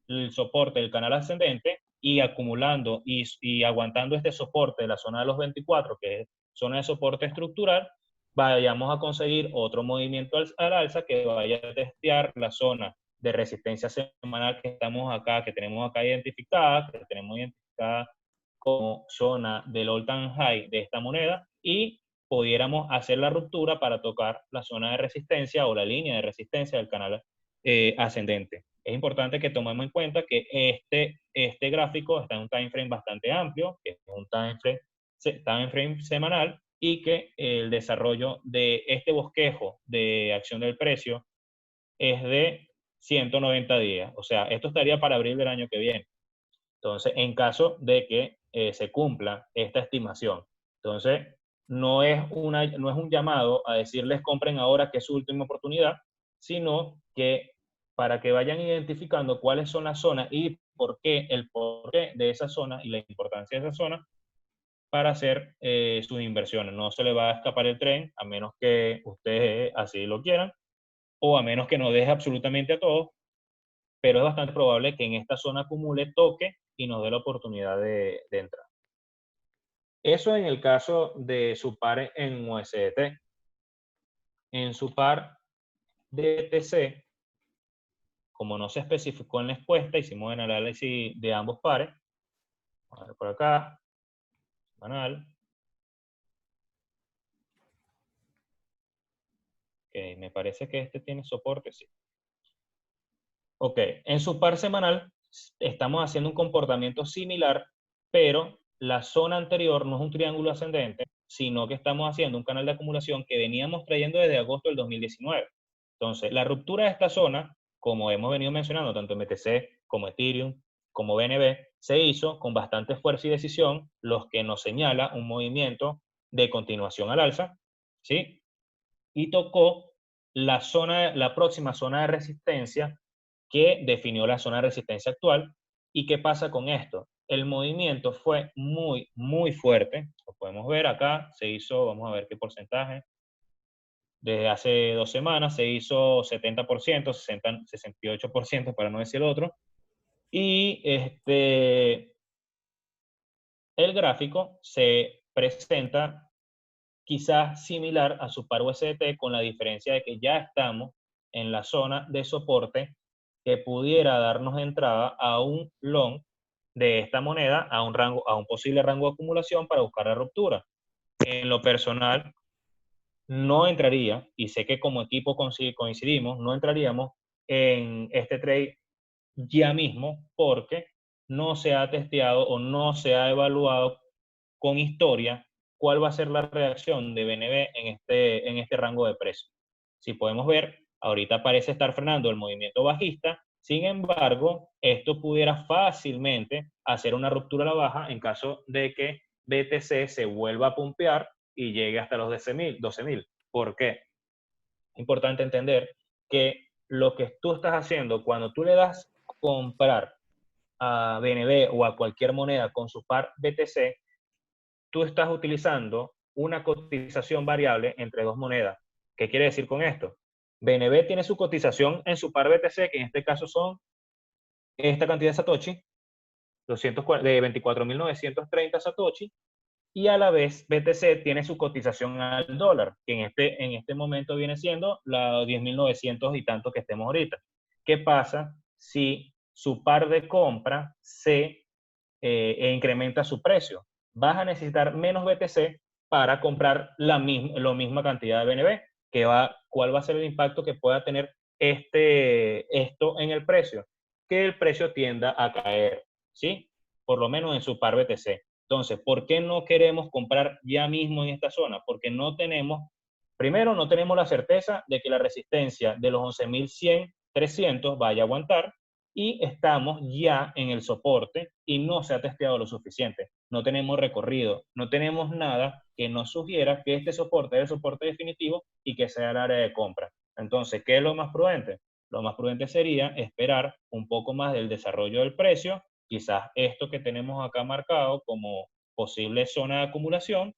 el soporte del canal ascendente y acumulando y aguantando este soporte de la zona de los 24, que es zona de soporte estructural, vayamos a conseguir otro movimiento al alza que vaya a testear la zona de resistencia semanal que tenemos acá identificada, como zona del all-time high de esta moneda, y pudiéramos hacer la ruptura para tocar la zona de resistencia o la línea de resistencia del canal ascendente. es importante que tomemos en cuenta que este gráfico está en un time frame bastante amplio, que es un time frame semanal, y que el desarrollo de este bosquejo de acción del precio es de 190 días. O sea, esto estaría para abril del año que viene. Entonces, en caso de que se cumpla esta estimación. Entonces, no es un llamado a decirles compren ahora que es su última oportunidad, sino que para que vayan identificando cuáles son las zonas y el porqué de esa zona y la importancia de esa zona para hacer sus inversiones. No se le va a escapar el tren, a menos que ustedes así lo quieran, o a menos que no deje absolutamente a todos, pero es bastante probable que en esta zona acumule, toque y nos dé la oportunidad de entrar. Eso en el caso de su par en USDT. En su par de ETC, como no se especificó en la encuesta, hicimos un análisis de ambos pares. Vamos a ver por acá, semanal. Ok, me parece que este tiene soporte, sí. Ok, en su par semanal estamos haciendo un comportamiento similar, pero la zona anterior no es un triángulo ascendente, sino que estamos haciendo un canal de acumulación que veníamos trayendo desde agosto del 2019. Entonces, la ruptura de esta zona, como hemos venido mencionando, tanto en BTC como Ethereum, como BNB, se hizo con bastante fuerza y decisión, los que nos señala un movimiento de continuación al alza, ¿sí? Y tocó la próxima zona de resistencia que definió la zona de resistencia actual. ¿Y qué pasa con esto? El movimiento fue muy, muy fuerte. Lo podemos ver acá. Se hizo, vamos a ver qué porcentaje. Desde hace 2 semanas se hizo 70%, 68% para no decir el otro. Y el gráfico se presenta quizás similar a su par USDT, con la diferencia de que ya estamos en la zona de soporte que pudiera darnos entrada a un long de esta moneda, a un posible rango de acumulación para buscar la ruptura. En lo personal, no entraría, y sé que como equipo coincidimos, no entraríamos en este trade ya mismo porque no se ha testeado o no se ha evaluado con historia cuál va a ser la reacción de BNB en este rango de precio. Si podemos ver, ahorita parece estar frenando el movimiento bajista, sin embargo, esto pudiera fácilmente hacer una ruptura a la baja en caso de que BTC se vuelva a pumpear y llegue hasta los 12.000. ¿Por qué? Es importante entender que lo que tú estás haciendo cuando tú le das comprar a BNB o a cualquier moneda con su par BTC, tú estás utilizando una cotización variable entre dos monedas. ¿Qué quiere decir con esto? BNB tiene su cotización en su par BTC, que en este caso son esta cantidad de Satoshi, de 24.930 Satoshi, y a la vez BTC tiene su cotización al dólar, que en este momento viene siendo la 10.900 y tanto que estemos ahorita. ¿Qué pasa si su par de compra se incrementa su precio? Vas a necesitar menos BTC para comprar la misma cantidad de BNB. ¿Cuál va a ser el impacto que pueda tener esto en el precio? Que el precio tienda a caer, ¿sí? Por lo menos en su par BTC. Entonces, ¿por qué no queremos comprar ya mismo en esta zona? Porque primero, no tenemos la certeza de que la resistencia de los 11.100, 300 vaya a aguantar, y estamos ya en el soporte y no se ha testeado lo suficiente. No tenemos recorrido, no tenemos nada que nos sugiera que este soporte es el soporte definitivo y que sea el área de compra. Entonces, ¿qué es lo más prudente? Lo más prudente sería esperar un poco más del desarrollo del precio, quizás esto que tenemos acá marcado como posible zona de acumulación,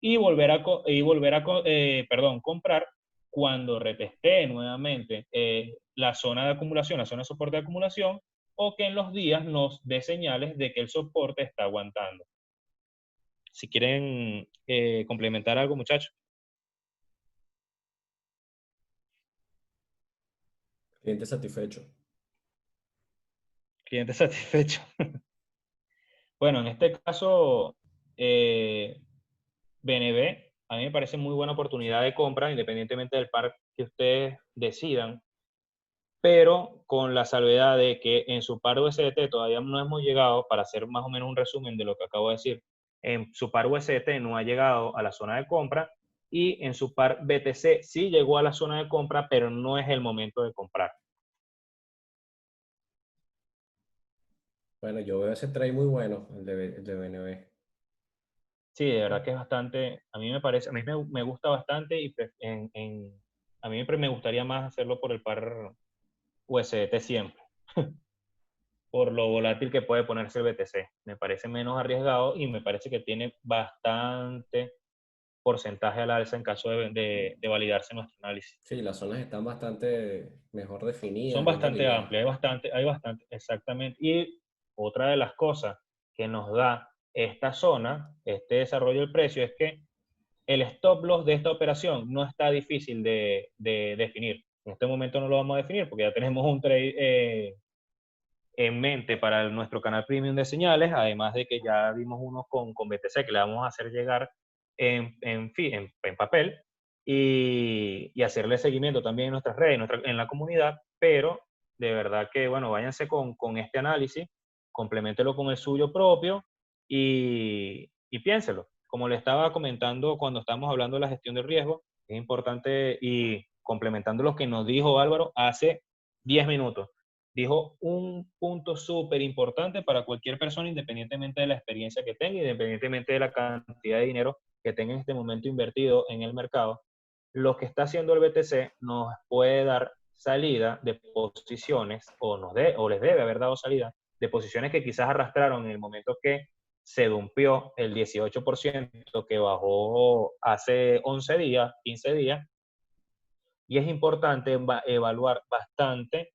y comprar cuando reteste nuevamente la zona de acumulación, la zona de soporte de acumulación, o que en los días nos dé señales de que el soporte está aguantando. Si quieren complementar algo, muchachos. Cliente satisfecho. Cliente satisfecho. Bueno, en este caso, BNB, a mí me parece muy buena oportunidad de compra, independientemente del par que ustedes decidan. pero con la salvedad de que en su par USDT todavía no hemos llegado, para hacer más o menos un resumen de lo que acabo de decir, en su par USDT no ha llegado a la zona de compra y en su par BTC sí llegó a la zona de compra, pero no es el momento de comprar. Bueno, yo veo ese trade muy bueno, el de BNB. Sí, de verdad que es bastante, a mí me parece, a mí me gusta bastante y a mí me gustaría más hacerlo por el par USDT siempre, por lo volátil que puede ponerse el BTC. Me parece menos arriesgado y me parece que tiene bastante porcentaje al alza en caso de validarse nuestro análisis. Sí, las zonas están bastante mejor definidas, Son bien bastante delineadas. amplias, hay bastante, exactamente. Y otra de las cosas que nos da esta zona, este desarrollo del precio, es que el stop loss de esta operación no está difícil de definir. En este momento no lo vamos a definir porque ya tenemos un trade en mente para nuestro canal premium de señales, además de que ya vimos unos con BTC que le vamos a hacer llegar en papel y hacerle seguimiento también en nuestras redes, en la comunidad, pero de verdad que, bueno, váyanse con este análisis, compleméntelo con el suyo propio y piénselo. Como le estaba comentando cuando estábamos hablando de la gestión de riesgo, es importante y complementando lo que nos dijo Álvaro hace 10 minutos dijo un punto súper importante para cualquier persona, independientemente de la experiencia que tenga, independientemente de la cantidad de dinero que tenga en este momento invertido en el mercado. Lo que está haciendo el BTC nos puede dar salida de posiciones, o les debe haber dado salida de posiciones que quizás arrastraron en el momento que se dumpió el 18% que bajó hace 11 días, 15 días, y es importante evaluar bastante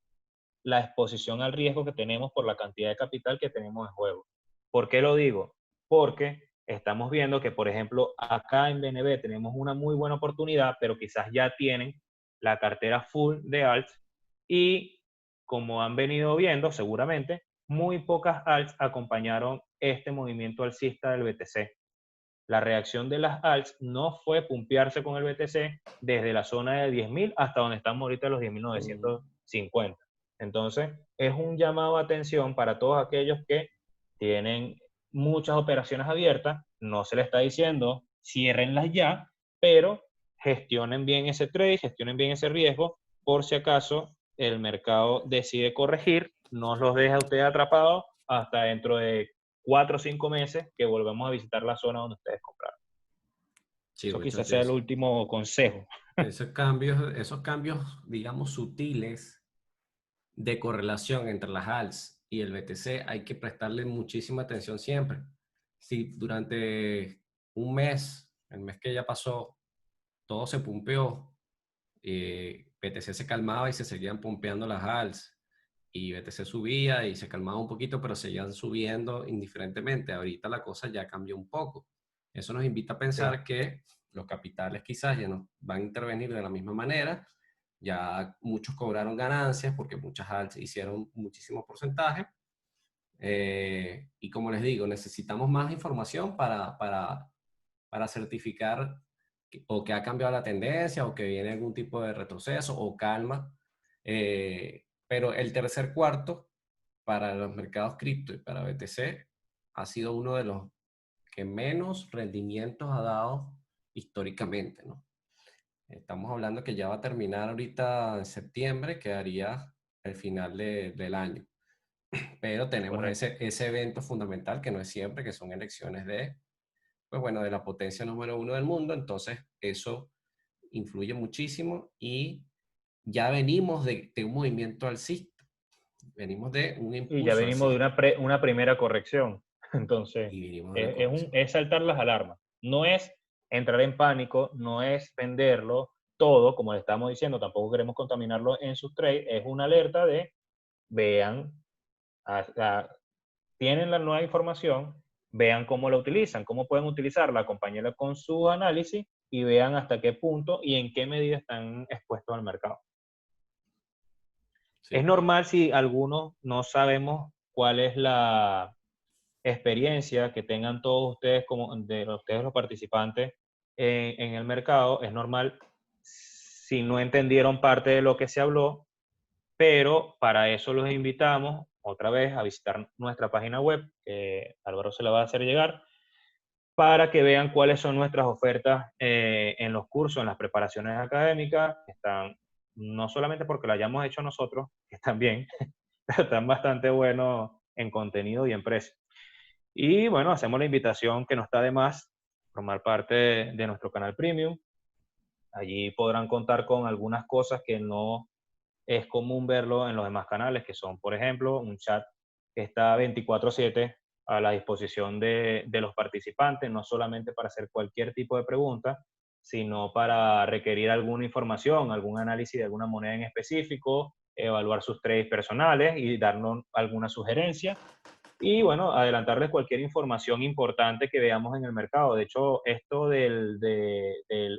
la exposición al riesgo que tenemos por la cantidad de capital que tenemos en juego. ¿Por qué lo digo? Porque estamos viendo que, por ejemplo, acá en BNB tenemos una muy buena oportunidad, pero quizás ya tienen la cartera full de alts y como han venido viendo seguramente, muy pocas alts acompañaron este movimiento alcista del BTC. La reacción de las alts no fue pumpearse con el BTC desde la zona de 10.000 hasta donde estamos ahorita los 10.950. Entonces, es un llamado a atención para todos aquellos que tienen muchas operaciones abiertas. No se les está diciendo ciérrenlas ya, pero gestionen bien ese trade, gestionen bien ese riesgo, por si acaso el mercado decide corregir, no los deja a ustedes atrapados hasta dentro de 4 o 5 meses que volvemos a visitar la zona donde ustedes compraron. Sí, Eso quizás sea el muchachos, último consejo. esos cambios, digamos, sutiles de correlación entre las ALS y el BTC hay que prestarle muchísima atención siempre. Si durante un mes, el mes que ya pasó, todo se pumpeó, BTC se calmaba y se seguían pumpeando las ALS, y BTC subía y se calmaba un poquito, pero seguían subiendo indiferentemente. Ahorita la cosa ya cambió un poco. Eso nos invita a Sí. pensar que los capitales quizás ya no van a intervenir de la misma manera. Ya muchos cobraron ganancias porque muchas alts hicieron muchísimo porcentaje. Y como les digo, necesitamos más información para certificar o que ha cambiado la tendencia o que viene algún tipo de retroceso o calma. Pero el tercer cuarto para los mercados cripto y para BTC ha sido uno de los que menos rendimientos ha dado históricamente, ¿no? Estamos hablando que ya va a terminar ahorita en septiembre, quedaría el final del año. Pero tenemos Correcto. ese evento fundamental que no es siempre, que son elecciones de, pues bueno, de la potencia número uno del mundo. Entonces, eso influye muchísimo y ya venimos de un movimiento alcista, venimos de un Y ya impulso venimos de alcista una primera corrección. Entonces, y venimos de una corrección. es saltar las alarmas. No es entrar en pánico, no es venderlo todo, como le estamos diciendo, tampoco queremos contaminarlo en sus trades. Es una alerta de, vean, a- a- tienen la nueva información, vean cómo la utilizan, cómo pueden utilizarla, acompáñenla con su análisis y vean hasta qué punto y en qué medida están expuestos al mercado. Es Sí, normal si algunos no sabemos cuál es la experiencia que tengan todos ustedes, como de ustedes los participantes en el mercado, es normal si no entendieron parte de lo que se habló, pero para eso los invitamos otra vez a visitar nuestra página web, que Álvaro se la va a hacer llegar, para que vean cuáles son nuestras ofertas en los cursos, en las preparaciones académicas. Están, no solamente porque lo hayamos hecho nosotros, que están bien, pero están bastante buenos en contenido y en precio. Y bueno, hacemos la invitación que no está de más formar parte de nuestro canal premium. Allí podrán contar con algunas cosas que no es común verlo en los demás canales, que son, por ejemplo, un chat que está 24/7 a la disposición de los participantes, no solamente para hacer cualquier tipo de pregunta, sino para requerir alguna información, algún análisis de alguna moneda en específico, evaluar sus trades personales y darnos alguna sugerencia. Y bueno, adelantarles cualquier información importante que veamos en el mercado. De hecho, esto del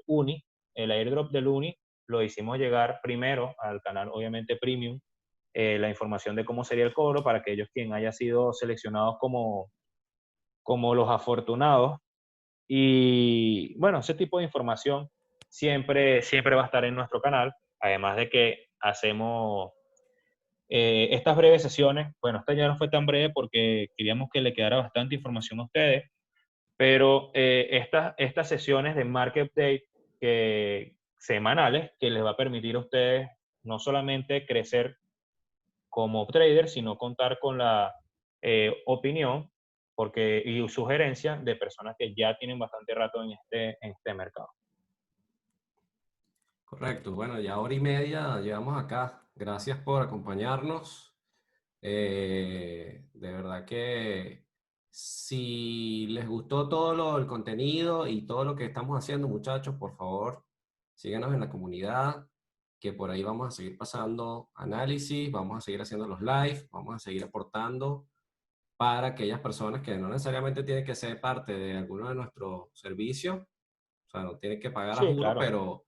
UNI, el airdrop del UNI, lo hicimos llegar primero al canal, obviamente premium, la información de cómo sería el cobro para aquellos quien haya sido seleccionados como los afortunados. Y bueno, ese tipo de información siempre va a estar en nuestro canal, además de que hacemos estas breves sesiones. Bueno, esta ya no fue tan breve porque queríamos que le quedara bastante información a ustedes, pero estas sesiones de Market Update semanales que les va a permitir a ustedes no solamente crecer como trader, sino contar con la opinión y sugerencia de personas que ya tienen bastante rato en este mercado. Correcto. Bueno, ya hora y media llevamos acá. Gracias por acompañarnos. De verdad que si les gustó todo el contenido y todo lo que estamos haciendo, muchachos, por favor, síganos en la comunidad, que por ahí vamos a seguir pasando análisis, vamos a seguir haciendo los live, vamos a seguir aportando para aquellas personas que no necesariamente tienen que ser parte de alguno de nuestros servicios, o sea, no tienen que pagar a Sí, juro, claro. pero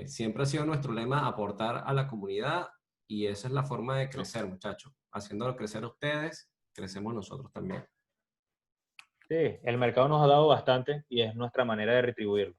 siempre ha sido nuestro lema aportar a la comunidad y esa es la forma de crecer, muchachos. Haciéndolo crecer a ustedes, crecemos nosotros también. Sí, el mercado nos ha dado bastante y es nuestra manera de retribuirlo.